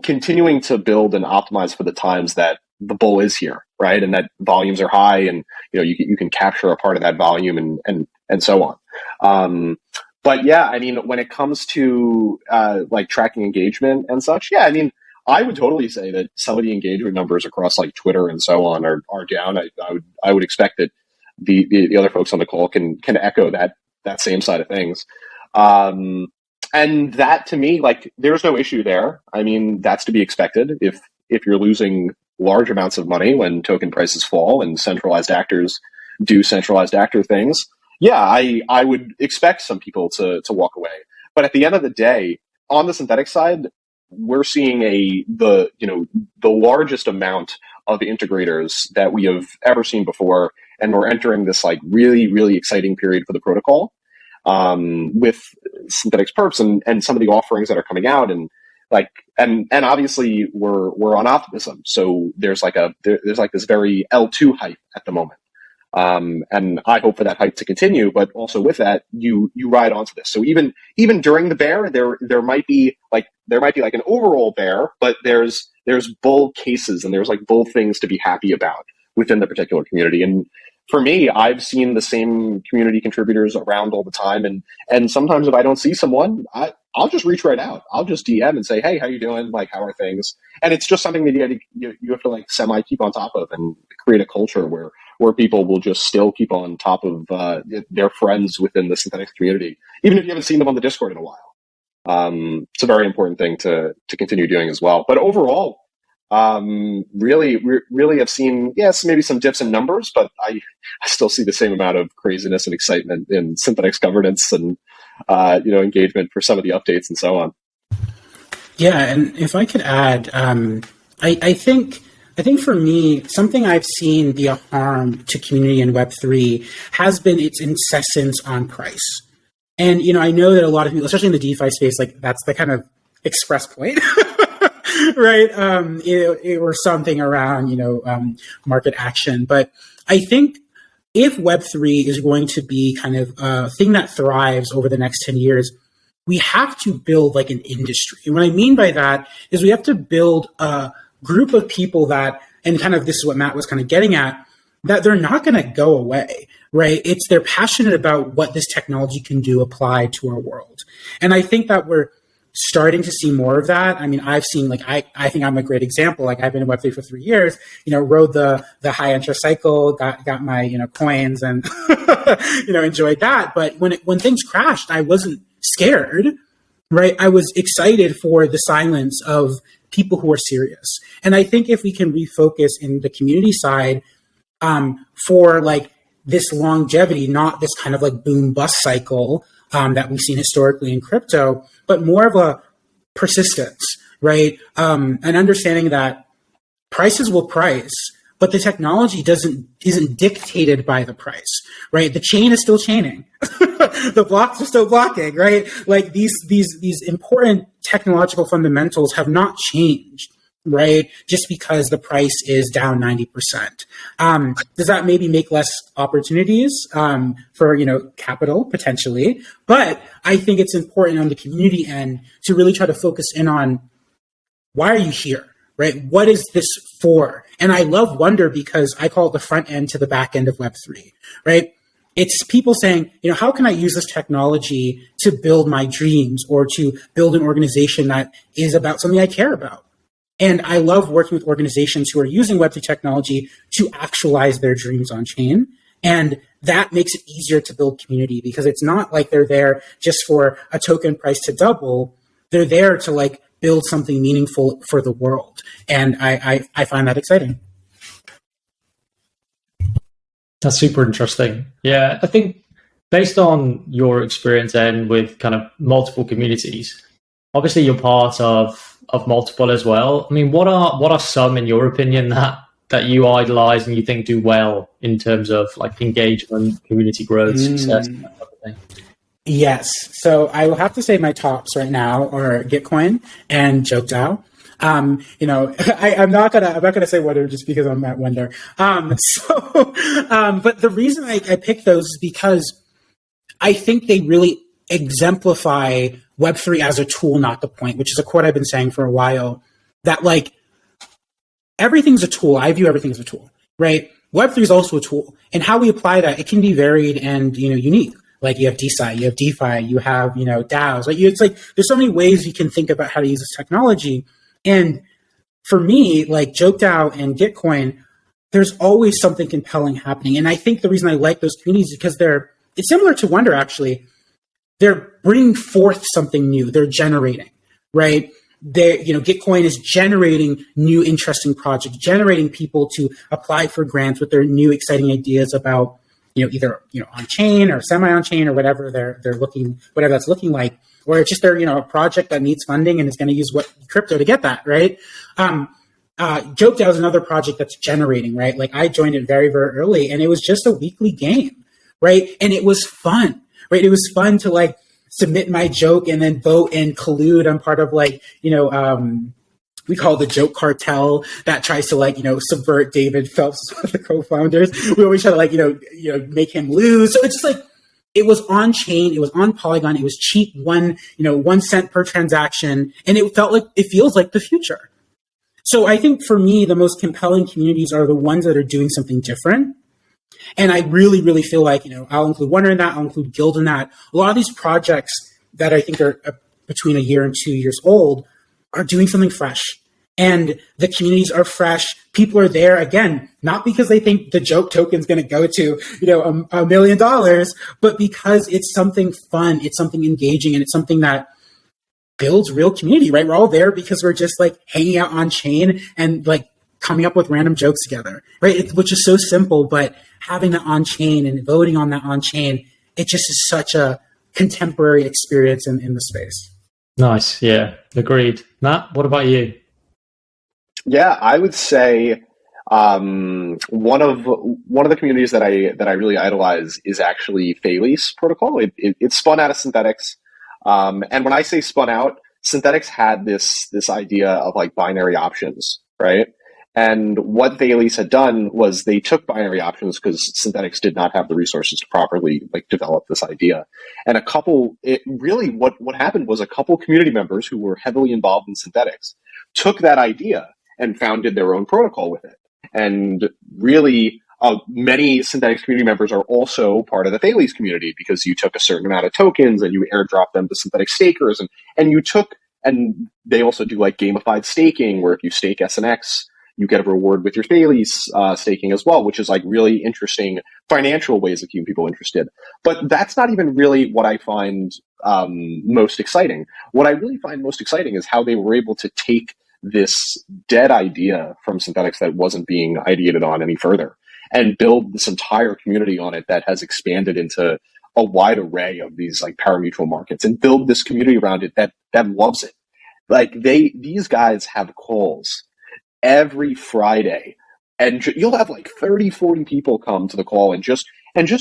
continuing to build and optimize for the times that the bull is here, right? And that volumes are high, and you can capture a part of that volume and so on. But yeah, I mean, when it comes to like tracking engagement and such, yeah, I mean, I would totally say that some of the engagement numbers across like Twitter and so on are down. I would expect that the other folks on the call can echo that same side of things. And that to me, like, there's no issue there. I mean, that's to be expected if you're losing large amounts of money when token prices fall and centralized actors do centralized actor things, yeah, I would expect some people to walk away. But at the end of the day, on the synthetic side, we're seeing the largest amount of integrators that we have ever seen before, and we're entering this like really, really exciting period for the protocol, with Synthetix perps and some of the offerings that are coming out, and obviously we're on optimism. So there's this very L2 hype at the moment. And I hope for that hype to continue, but also with that, you ride onto this. So even during the bear, there might be like an overall bear, but there's bull cases and there's like bull things to be happy about within the particular community. And for me, I've seen the same community contributors around all the time, and sometimes if I don't see someone, I'll just reach right out. I'll just DM and say, hey, how you doing? Like, how are things? And it's just something that you have to like semi keep on top of and create a culture where people will just still keep on top of their friends within the Synthetix community, even if you haven't seen them on the Discord in a while. It's a very important thing to continue doing as well. But overall, really have seen, yes, maybe some dips in numbers, but I still see the same amount of craziness and excitement in Synthetix governance and engagement for some of the updates and so on. Yeah, and if I could add, I think for me, something I've seen be a harm to community in Web3 has been its insistence on price. And, I know that a lot of people, especially in the DeFi space, like that's the kind of express point, right? Or something around, market action. But I think if Web3 is going to be kind of a thing that thrives over the next 10 years, we have to build like an industry. And what I mean by that is we have to build a group of people that, and kind of this is what Matt was kind of getting at, that they're not going to go away, right? They're passionate about what this technology can do applied to our world. And I think that we're starting to see more of that. I mean, I've seen, like, I think I'm a great example. Like, I've been in Web3 for 3 years, rode the high interest cycle, got my, coins and, enjoyed that. But when things crashed, I wasn't scared, right? I was excited for the silence of people who are serious. And I think if we can refocus in the community side, for like this longevity, not this kind of like boom bust cycle, that we've seen historically in crypto, but more of a persistence, right? An understanding that prices will price, but the technology isn't dictated by the price, right? The chain is still chaining. The blocks are still blocking, right? Like these important technological fundamentals have not changed, right? Just because the price is down 90%. Does that maybe make less opportunities for, capital potentially? But I think it's important on the community end to really try to focus in on, why are you here, right? What is this for? And I love Wonder because I call it the front end to the back end of Web3, right? It's people saying, how can I use this technology to build my dreams or to build an organization that is about something I care about? And I love working with organizations who are using Web3 technology to actualize their dreams on chain. And that makes it easier to build community because it's not like they're there just for a token price to double. They're there to like build something meaningful for the world. And I find that exciting. That's super interesting. Yeah, I think based on your experience and with kind of multiple communities, obviously you're part of multiple as well. I mean, what are some, in your opinion, that you idolize and you think do well in terms of like engagement, community growth, success, that type of thing? Yes. So I will have to say my tops right now are Gitcoin and JokeDAO. I'm not gonna say Wonder just because I'm at Wonder. But the reason I picked those is because I think they really exemplify Web3 as a tool, not the point, which is a quote I've been saying for a while, that like everything's a tool. I view everything as a tool, right? Web3 is also a tool, and how we apply that, it can be varied and, unique. Like you have DeSci, you have DeFi, you have, DAOs. Like it's like, there's so many ways you can think about how to use this technology. And for me, like JokeDAO and Gitcoin, there's always something compelling happening. And I think the reason I like those communities is because it's similar to Wonder, actually. They're bringing forth something new. They're generating, right? Gitcoin is generating new interesting projects, generating people to apply for grants with their new exciting ideas about, either, on chain or semi on chain or whatever whatever that's looking like, or it's just they're, a project that needs funding and is going to use crypto to get that, right? JokeDAO is another project that's generating, right? Like I joined it very, very early and it was just a weekly game, right? And it was fun, right? It was fun to like submit my joke and then vote and collude. I'm part of we call the joke cartel that tries to subvert David Phelps, one of the co-founders. We always try to make him lose. So it's just like, it was on chain, it was on Polygon, it was cheap, 1 cent per transaction. And it feels like the future. So I think for me, the most compelling communities are the ones that are doing something different. And I really, really feel like, I'll include Wonder in that, I'll include Guild in that. A lot of these projects that I think are between a year and 2 years old are doing something fresh. And the communities are fresh. People are there, again, not because they think the joke token is going to go to, $1 million, but because it's something fun, it's something engaging, and it's something that builds real community, right? We're all there because we're just like hanging out on chain and like coming up with random jokes together, right? Which is so simple, but having that on chain and voting on that on chain, it just is such a contemporary experience in the space. Nice. Yeah, agreed. Matt, what about you? Yeah, I would say one of the communities that I really idolize is actually Thales protocol. It spun out of Synthetix. And when I say spun out, Synthetix had this idea of like binary options, right? And what Thales had done was they took binary options because Synthetix did not have the resources to properly like develop this idea. And what happened was a couple community members who were heavily involved in Synthetix took that idea and founded their own protocol with it. And really, many Synthetix community members are also part of the Thales community because you took a certain amount of tokens and you airdrop them to Synthetix stakers, and they also do like gamified staking where if you stake SNX, you get a reward with your Thales staking as well, which is like really interesting financial ways of keeping people interested. But that's not even really what I find most exciting. What I really find most exciting is how they were able to take this dead idea from Synthetix that wasn't being ideated on any further and build this entire community on it that has expanded into a wide array of these like parimutuel markets and build this community around it that loves it. Like these guys have calls every Friday and you'll have like 30, 40 people come to the call and just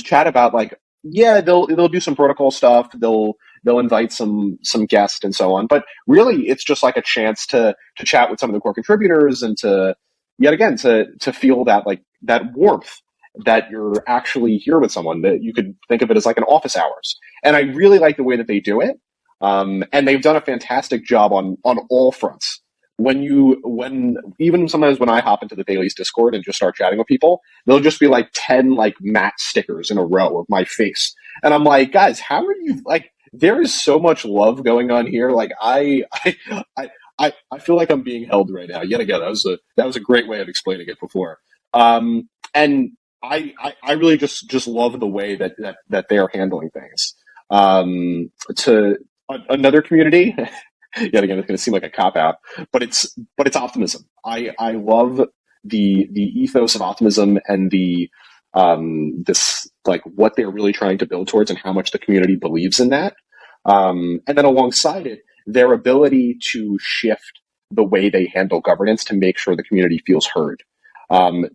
chat about like, yeah, they'll do some protocol stuff. They'll invite some guests and so on. But really, it's just like a chance to chat with some of the core contributors and to feel that like that warmth that you're actually here with someone, that you could think of it as like an office hours. And I really like the way that they do it. And they've done a fantastic job on all fronts. Even sometimes when I hop into the Thales Discord and just start chatting with people, there'll just be like 10 like Matt stickers in a row of my face. And I'm like, guys, how are you like, there is so much love going on here. Like I feel like I'm being held right now. Yet again, that was a great way of explaining it before. And I really just love the way that they're handling things. To another community, yet again, it's going to seem like a cop out, but it's optimism. I love the ethos of optimism and this like what they're really trying to build towards and how much the community believes in that. And then alongside it, their ability to shift the way they handle governance to make sure the community feels heard.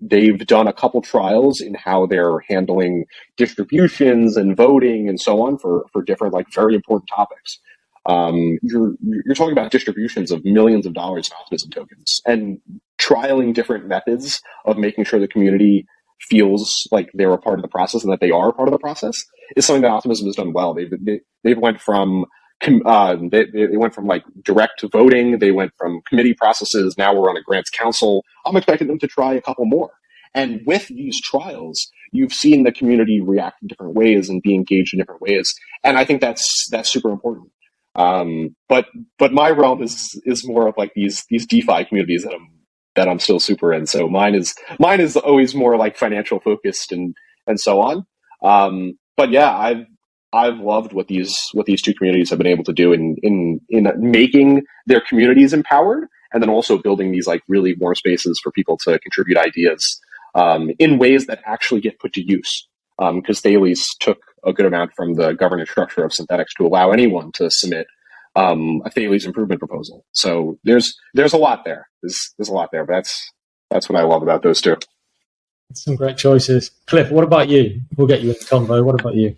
They've done a couple trials in how they're handling distributions and voting and so on for different like very important topics. You're talking about distributions of millions of dollars in optimism tokens and trialing different methods of making sure the community feels like they're a part of the process and that they are a part of the process is something that optimism has done well. They've went from they went from like direct voting, they went from committee processes. Now we're on a grants council. I'm expecting them to try a couple more. And with these trials, you've seen the community react in different ways and be engaged in different ways. And I think that's super important. But my realm is more of like these DeFi communities that I'm still super in. So mine is always more like financial focused and so on. But yeah, I've loved what these two communities have been able to do in making their communities empowered, and then also building these like really warm spaces for people to contribute ideas in ways that actually get put to use. Because Thales took a good amount from the governance structure of Synthetix to allow anyone to submit a Thales improvement proposal. So there's a lot there. There's a lot there. But that's what I love about those two. Some great choices. Cliff, what about you? We'll get you in the convo. What about you?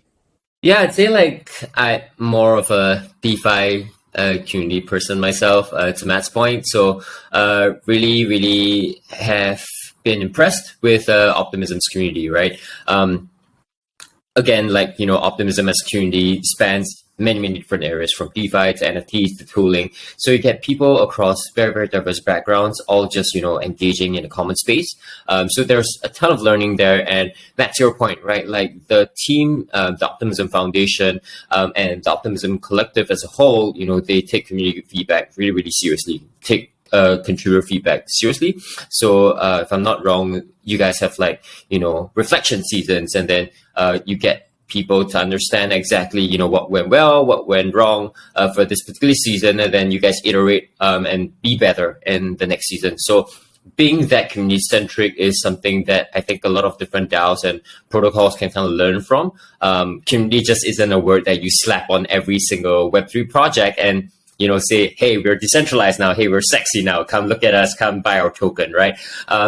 Yeah, I'd say like I'm more of a DeFi community person myself, to Matt's point. So really have been impressed with Optimism's community, right? Again, like, Optimism as a community spans many different areas, from DeFi to NFTs to tooling. So you get people across very diverse backgrounds, all just, engaging in a common space. So there's a ton of learning there. And that's your point, right? Like the team, the Optimism Foundation, and the Optimism Collective as a whole, they take community feedback really seriously. Take contributor feedback seriously. So if I'm not wrong, you guys have reflection seasons, and then you get people to understand exactly what went well, what went wrong for this particular season, and then you guys iterate and be better in the next season. So being that community centric is something that I think a lot of different DAOs and protocols can kind of learn from. Community just isn't a word that you slap on every single Web3 project and say, hey, we're decentralized now. Hey, we're sexy now. Come look at us. Come buy our token, right?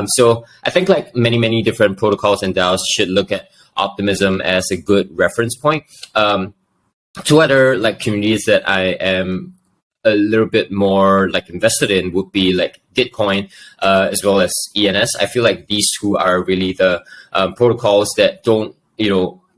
So I think like many different protocols and DAOs should look at Optimism as a good reference point. Two other like communities that I am a little bit more like invested in would be like Gitcoin, as well as ENS. I feel like these two are really the protocols that don't,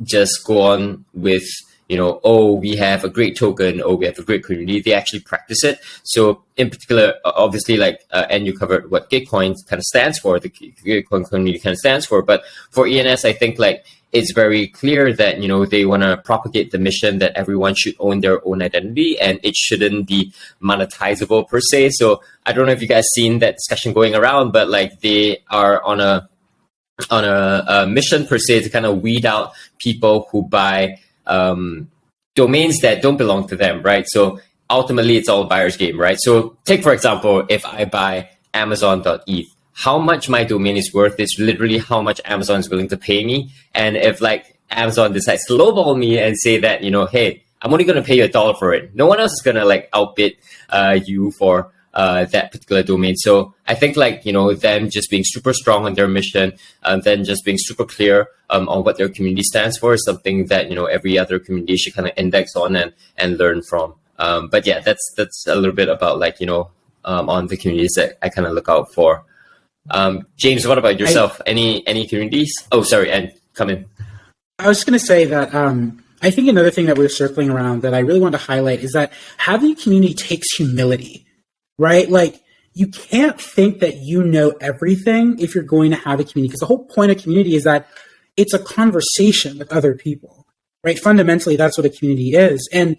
just go on with, oh, we have a great token, oh, we have a great community. They actually practice it. So in particular, obviously, like, and you covered what Gitcoin kind of stands for, the Gitcoin community kind of stands for. But for ENS, I think like it's very clear that, they want to propagate the mission that everyone should own their own identity and it shouldn't be monetizable per se. So I don't know if you guys seen that discussion going around, but like they are on a mission per se to kind of weed out people who buy domains that don't belong to them, right? So ultimately it's all a buyer's game, right? So take, for example, if I buy Amazon.eth, how much my domain is worth is literally how much Amazon is willing to pay me. And if like Amazon decides to lowball me and say that, hey, I'm only going to pay you $1 for it, no one else is going to like outbid you for that particular domain. So I think like, them just being super strong on their mission, then just being super clear on what their community stands for is something that, every other community should kind of index on and learn from. But yeah, that's a little bit about like, on the communities that I kind of look out for. James, what about yourself? Any communities? Oh, sorry, and come in. I was just going to say that I think another thing that we're circling around that I really want to highlight is that having a community takes humility, right? Like you can't think that you know everything if you're going to have a community, because the whole point of community is that it's a conversation with other people, right? Fundamentally, that's what a community is. And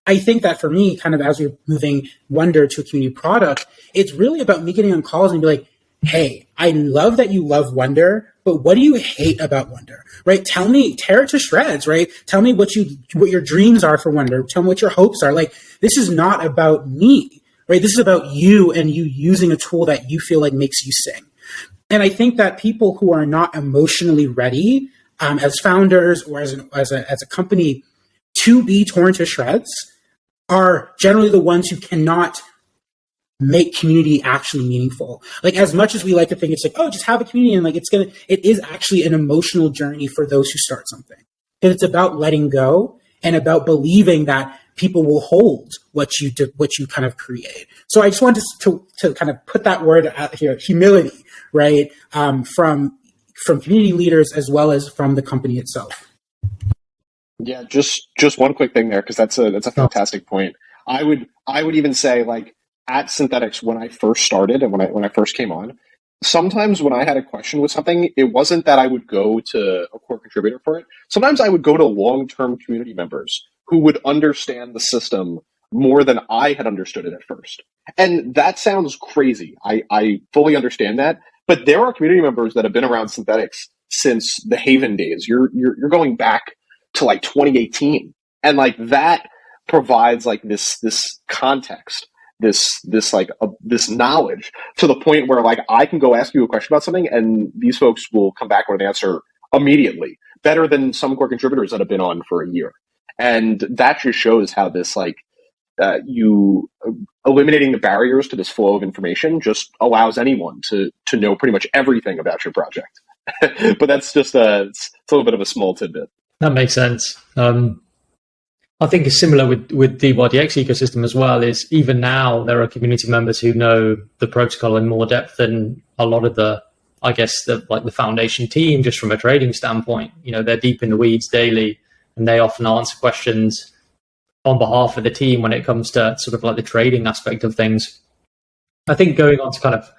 I think that for me, kind of as we're moving Wonder to a community product, it's really about me getting on calls and be like, hey, I love that you love Wonder, but what do you hate about Wonder, right? Tell me, tear it to shreds, right? Tell me what your dreams are for Wonder. Tell me what your hopes are. Like, this is not about me, right? This is about you and you using a tool that you feel like makes you sing. And I think that people who are not emotionally ready as founders or as a company to be torn to shreds are generally the ones who cannot make community actually meaningful. Like, as much as we like to think it's like, oh, just have a community, and like it is actually an emotional journey for those who start something. Because it's about letting go and about believing that people will hold what you kind of create. So I just wanted to kind of put that word out here, humility, right? From community leaders as well as from the company itself. Yeah, just one quick thing there, because that's a fantastic point. I would even say, like, at Synthetix, when I first started and when I first came on, sometimes when I had a question with something, it wasn't that I would go to a core contributor for it. Sometimes I would go to long-term community members who would understand the system more than I had understood it at first. And that sounds crazy. I fully understand that. But there are community members that have been around Synthetix since the Haven days. You're going back to like 2018. And like that provides like this context, this knowledge, to the point where like I can go ask you a question about something and these folks will come back with an answer immediately, better than some core contributors that have been on for a year. And that just shows how this like you eliminating the barriers to this flow of information just allows anyone to know pretty much everything about your project. But that's just it's a little bit of a small tidbit. That makes sense. I think it's similar with the YDX ecosystem as well. Is even now there are community members who know the protocol in more depth than a lot of the, I guess, the foundation team, just from a trading standpoint. You know, they're deep in the weeds daily, and they often answer questions on behalf of the team when it comes to sort of like the trading aspect of things. I think going on to kind of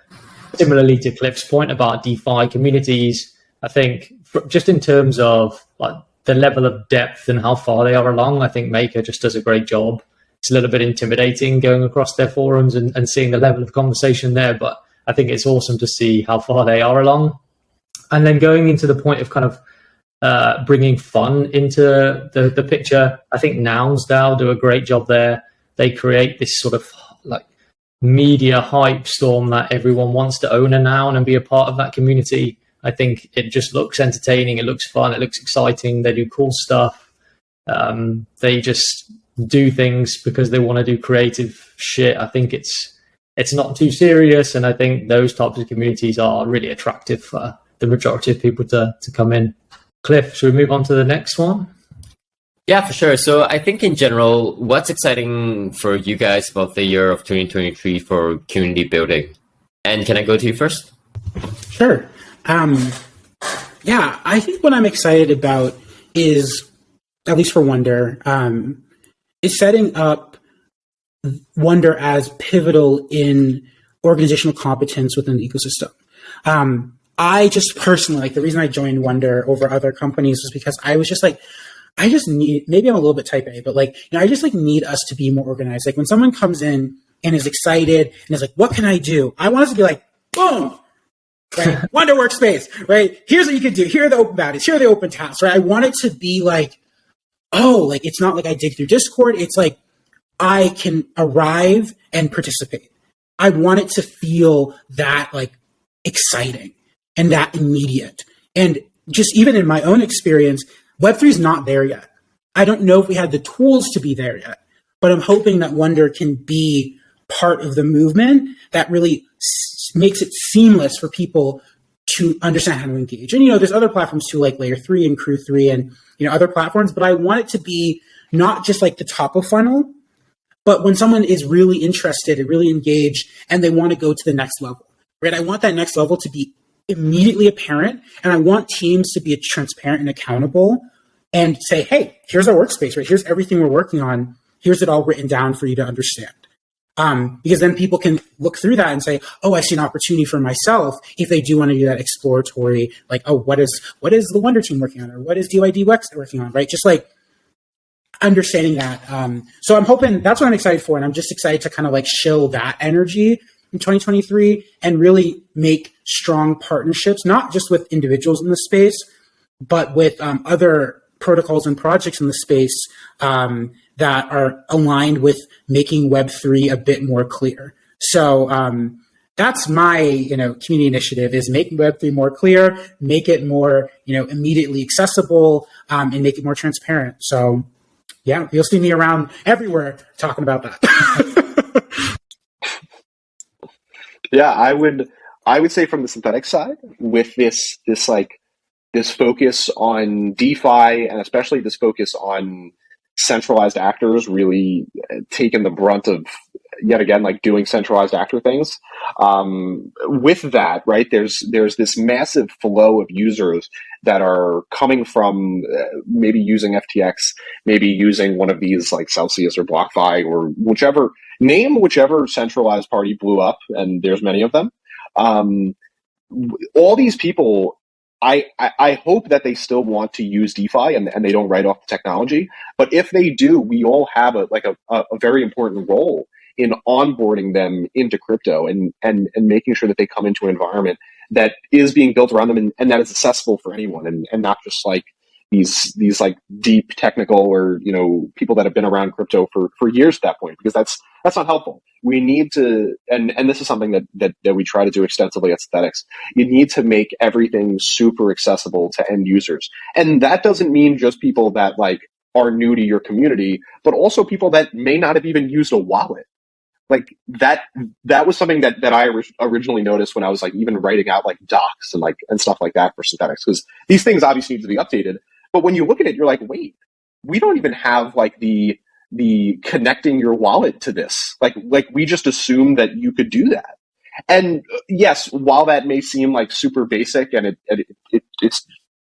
similarly to Cliff's point about DeFi communities, I think just in terms of like the level of depth and how far they are along, I think Maker just does a great job. It's a little bit intimidating going across their forums and seeing the level of conversation there, but I think it's awesome to see how far they are along. And then going into the point of kind of bringing fun into the picture, I think Nouns DAO do a great job there. They create this sort of like media hype storm that everyone wants to own a noun and be a part of that community. I think it just looks entertaining. It looks fun. It looks exciting. They do cool stuff. They just do things because they want to do creative shit. I think it's not too serious. And I think those types of communities are really attractive for the majority of people to come in. Cliff, should we move on to the next one? Yeah, for sure. So I think in general, what's exciting for you guys about the year of 2023 for community building? And can I go to you first? Sure. Yeah, I think what I'm excited about is, at least for Wonder, is setting up Wonder as pivotal in organizational competence within the ecosystem. I just personally, like the reason I joined Wonder over other companies was because I was just like, I just need, maybe I'm a little bit type A, but like, you know, I just like need us to be more organized. Like when someone comes in and is excited and is like, what can I do? I want us to be like, boom, right? Wonder Workspace, right? Here's what you can do. Here are the open bounties. Here are the open tasks, right? I want it to be like, oh, like it's not like I dig through Discord. It's like I can arrive and participate. I want it to feel that like exciting and that immediate. And just even in my own experience, Web3 is not there yet. I don't know if we had the tools to be there yet, but I'm hoping that Wonder can be part of the movement that really makes it seamless for people to understand how to engage. And, you know, there's other platforms too, like Layer 3 and Crew 3 and, you know, other platforms, but I want it to be not just like the top of funnel, but when someone is really interested and really engaged and they want to go to the next level, right? I want that next level to be immediately apparent, and I want teams to be transparent and accountable and say, hey, here's our workspace, right? Here's everything we're working on. Here's it all written down for you to understand. Because then people can look through that and say, oh, I see an opportunity for myself if they do want to do that exploratory, like, oh, what is the Wonder team working on? Or what is DYD working on, right? Just like understanding that. So I'm hoping that's what I'm excited for. And I'm just excited to kind of like show that energy in 2023 and really make strong partnerships, not just with individuals in the space, but with other protocols and projects in the space that are aligned with making Web3 a bit more clear. So that's my, you know, community initiative is making Web3 more clear, make it more, you know, immediately accessible, and make it more transparent. So yeah, you'll see me around everywhere talking about that. Yeah, I would say from the Synthetix side, with this focus on DeFi and especially this focus on centralized actors really taking the brunt of yet again like doing centralized actor things. With that, right, there's this massive flow of users that are coming from maybe using FTX, maybe using one of these like Celsius or BlockFi or whichever centralized party blew up, and there's many of them. All these people, I hope that they still want to use DeFi and they don't write off the technology. But if they do, we all have a very important role in onboarding them into crypto and making sure that they come into an environment that is being built around them and that is accessible for anyone and not just like, these like deep technical or, you know, people that have been around crypto for years at that point, because that's not helpful. We need to, and this is something that we try to do extensively at Synthetix. You need to make everything super accessible to end users. And that doesn't mean just people that like are new to your community, but also people that may not have even used a wallet. Like that was something that I originally noticed when I was like even writing out like docs and stuff like that for Synthetix, because these things obviously need to be updated. But when you look at it, you're like, wait, we don't even have like the connecting your wallet to this. Like we just assumed that you could do that. And yes, while that may seem like super basic and it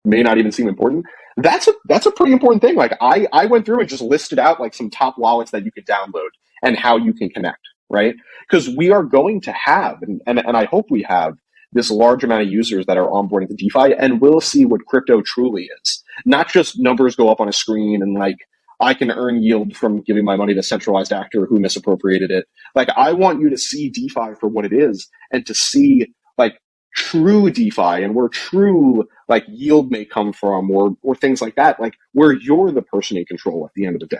may not even seem important, that's a pretty important thing. Like I went through and just listed out like some top wallets that you could download and how you can connect, right? Because we are going to have, and I hope we have, this large amount of users that are onboarding to DeFi, and we'll see what crypto truly is. Not just numbers go up on a screen and like, I can earn yield from giving my money to a centralized actor who misappropriated it. Like, I want you to see DeFi for what it is and to see like true DeFi and where true like yield may come from or things like that, like where you're the person in control at the end of the day.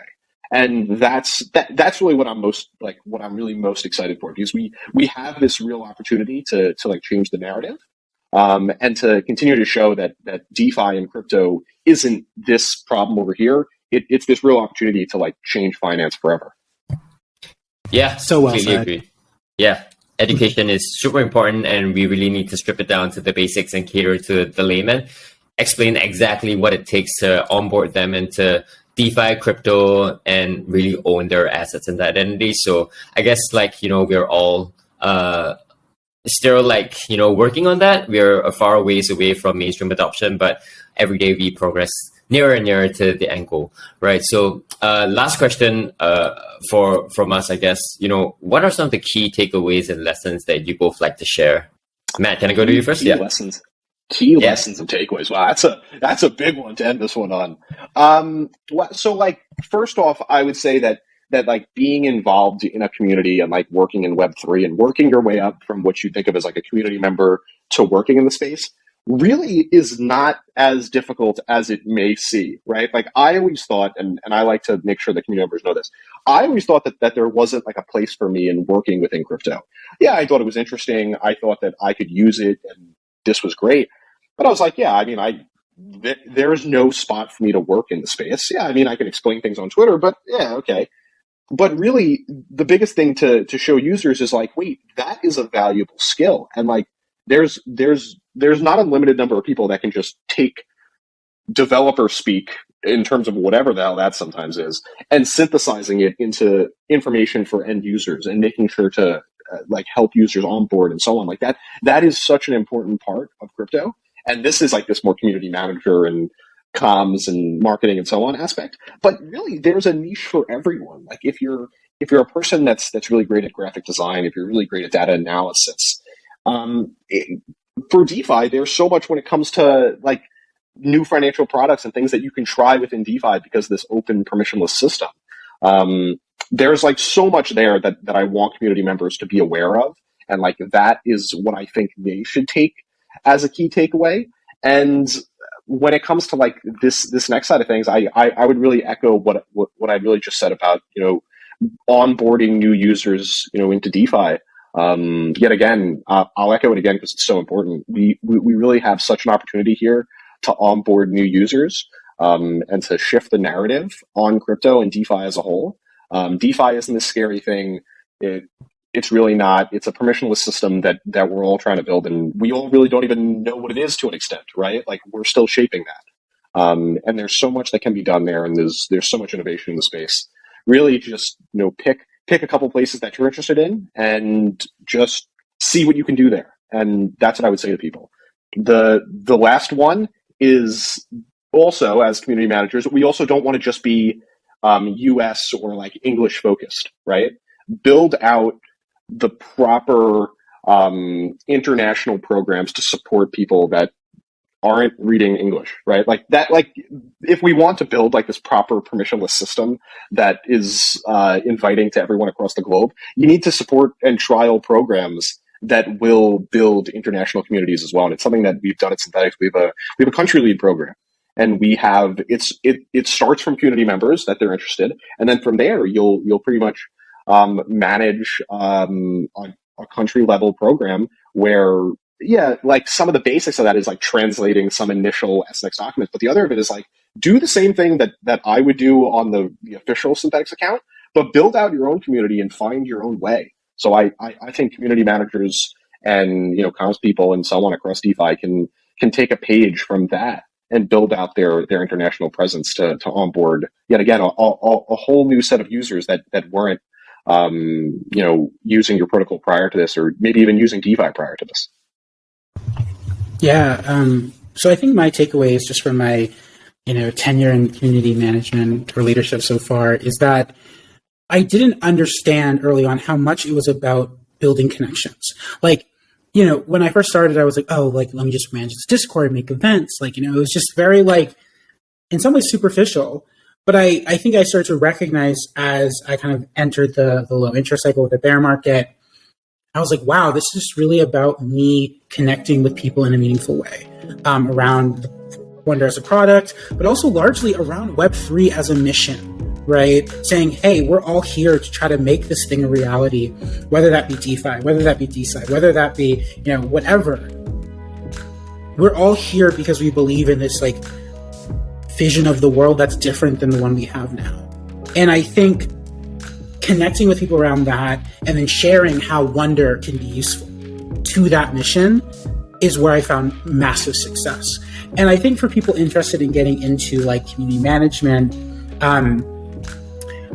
And that's really what I'm really most excited for, because we have this real opportunity to like change the narrative, and to continue to show that DeFi and crypto isn't this problem over here. It's this real opportunity to like change finance forever. Yeah, So well completely said. agree. Yeah, education is super important, and we really need to strip it down to the basics and cater to the layman. Explain exactly what it takes to onboard them into DeFi, crypto, and really own their assets and identity. So I guess like, you know, we're all still like, you know, working on that. We're a far ways away from mainstream adoption, but every day we progress nearer and nearer to the end goal, right? So last question from us, I guess, you know, what are some of the key takeaways and lessons that you both like to share? Matt, can I go to you first? Key lessons. Key lessons and takeaways. Wow, that's a big one to end this one on. So like, first off, I would say that like being involved in a community and like working in Web3 and working your way up from what you think of as like a community member to working in the space really is not as difficult as it may seem, right? Like I always thought, and I like to make sure the community members know this, I always thought that there wasn't like a place for me in working within crypto. Yeah, I thought it was interesting. I thought that I could use it and this was great. But I was like, yeah, I mean, there's no spot for me to work in the space. Yeah, I mean, I can explain things on Twitter, but yeah, okay. But really, the biggest thing to show users is like, wait, that is a valuable skill. And like, there's not a limited number of people that can just take developer speak in terms of whatever the hell that sometimes is and synthesizing it into information for end users and making sure to like help users on board and so on. Like that is such an important part of crypto. And this is like this more community manager and comms and marketing and so on aspect. But really, there's a niche for everyone. Like if you're a person that's really great at graphic design, if you're really great at data analysis, for DeFi, there's so much when it comes to like new financial products and things that you can try within DeFi because of this open permissionless system. There's like so much there that I want community members to be aware of. And like that is what I think they should take as a key takeaway. And when it comes to like this next side of things, I would really echo what I really just said about, you know, onboarding new users, you know, into DeFi. Yet again, I'll echo it again because it's so important. We really have such an opportunity here to onboard new users, and to shift the narrative on crypto and DeFi as a whole. DeFi isn't this scary thing. It's really not. It's a permissionless system that we're all trying to build, and we all really don't even know what it is to an extent, right? Like we're still shaping that. And there's so much that can be done there, and there's so much innovation in the space. Really, just, you know, pick a couple places that you're interested in, and just see what you can do there. And that's what I would say to people. The last one is also, as community managers, we also don't want to just be US or like English focused, right? Build out the proper international programs to support people that aren't reading English, right? Like that, like if we want to build like this proper permissionless system that is inviting to everyone across the globe, you need to support and trial programs that will build international communities as well. And it's something that we've done at Synthetix. We have a country lead program. And we have it starts from community members that they're interested, and then from there you'll pretty much manage a country level program where, yeah, like some of the basics of that is like translating some initial SNX documents, but the other of it is like do the same thing that I would do on the official Synthetix account, but build out your own community and find your own way. So I think community managers and comms people and so on across DeFi can take a page from that and build out their international presence to onboard yet again a whole new set of users that weren't using your protocol prior to this, or maybe even using DeFi prior to this. Yeah. So I think my takeaways just from my tenure in community management or leadership so far is that I didn't understand early on how much it was about building connections. Like, when I first started, I was like, oh, like, let me just manage this Discord, make events. Like, it was just very, like, in some ways superficial. But I think I started to recognize as I kind of entered the low interest cycle with the bear market, I was like, wow, this is really about me connecting with people in a meaningful way around Wonder as a product, but also largely around Web3 as a mission. Right? Saying, hey, we're all here to try to make this thing a reality, whether that be DeFi, whether that be DeSci, whether that be, whatever. We're all here because we believe in this like vision of the world that's different than the one we have now. And I think connecting with people around that and then sharing how Wonder can be useful to that mission is where I found massive success. And I think for people interested in getting into like community management,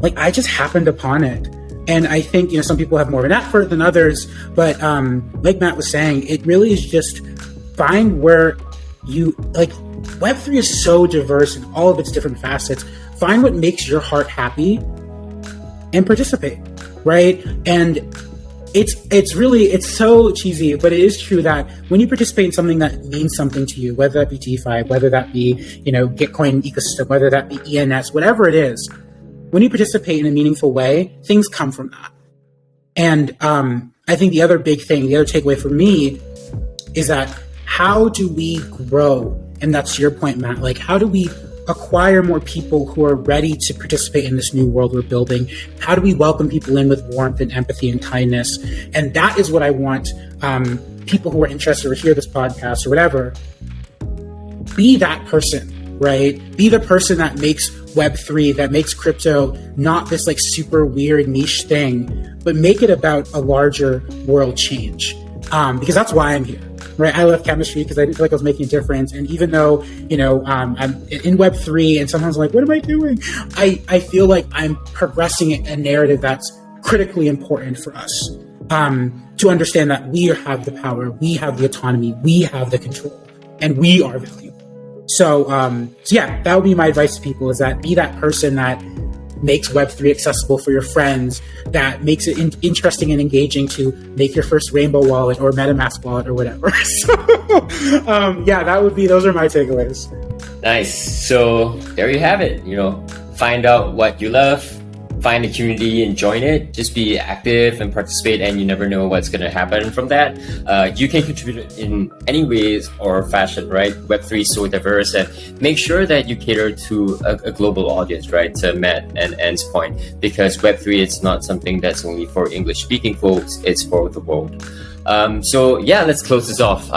like I just happened upon it. And I think, some people have more of an effort than others, but like Matt was saying, it really is just find where you, like, Web3 is so diverse in all of its different facets. Find what makes your heart happy and participate, right? And it's so cheesy, but it is true that when you participate in something that means something to you, whether that be DeFi, whether that be, Gitcoin ecosystem, whether that be ENS, whatever it is, when you participate in a meaningful way, things come from that. And I think the other big thing, the other takeaway for me is that how do we grow? And that's your point, Matt. Like, how do we acquire more people who are ready to participate in this new world we're building? How do we welcome people in with warmth and empathy and kindness? And that is what I want people who are interested or hear this podcast or whatever, be that person. Right? Be the person that makes Web3, that makes crypto not this like super weird niche thing, but make it about a larger world change. Because that's why I'm here, right? I left chemistry because I didn't feel like I was making a difference. And even though, I'm in Web3 and sometimes I'm like, what am I doing? I feel like I'm progressing a narrative that's critically important for us to understand that we have the power, we have the autonomy, we have the control, and we are valuable. So yeah, that would be my advice to people, is that be that person that makes Web3 accessible for your friends, that makes it interesting and engaging to make your first Rainbow wallet or MetaMask wallet or whatever. So yeah, those are my takeaways. Nice. So there you have it. Find out what you love, find a community and join it. Just be active and participate, and you never know what's going to happen from that. You can contribute in any ways or fashion, right? Web3 is so diverse, and make sure that you cater to a global audience, right? To Matt and Ann's point, because Web3 is not something that's only for English-speaking folks, it's for the world. So yeah, let's close this off.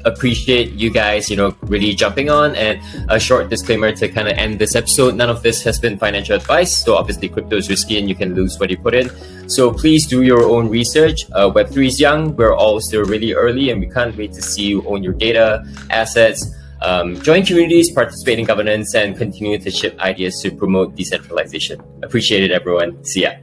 Appreciate you guys, really jumping on. And a short disclaimer to kind of end this episode: none of this has been financial advice. So obviously crypto is risky and you can lose what you put in. So please do your own research. Web3 is young. We're all still really early, and we can't wait to see you own your data, assets, join communities, participate in governance, and continue to ship ideas to promote decentralization. Appreciate it, everyone. See ya.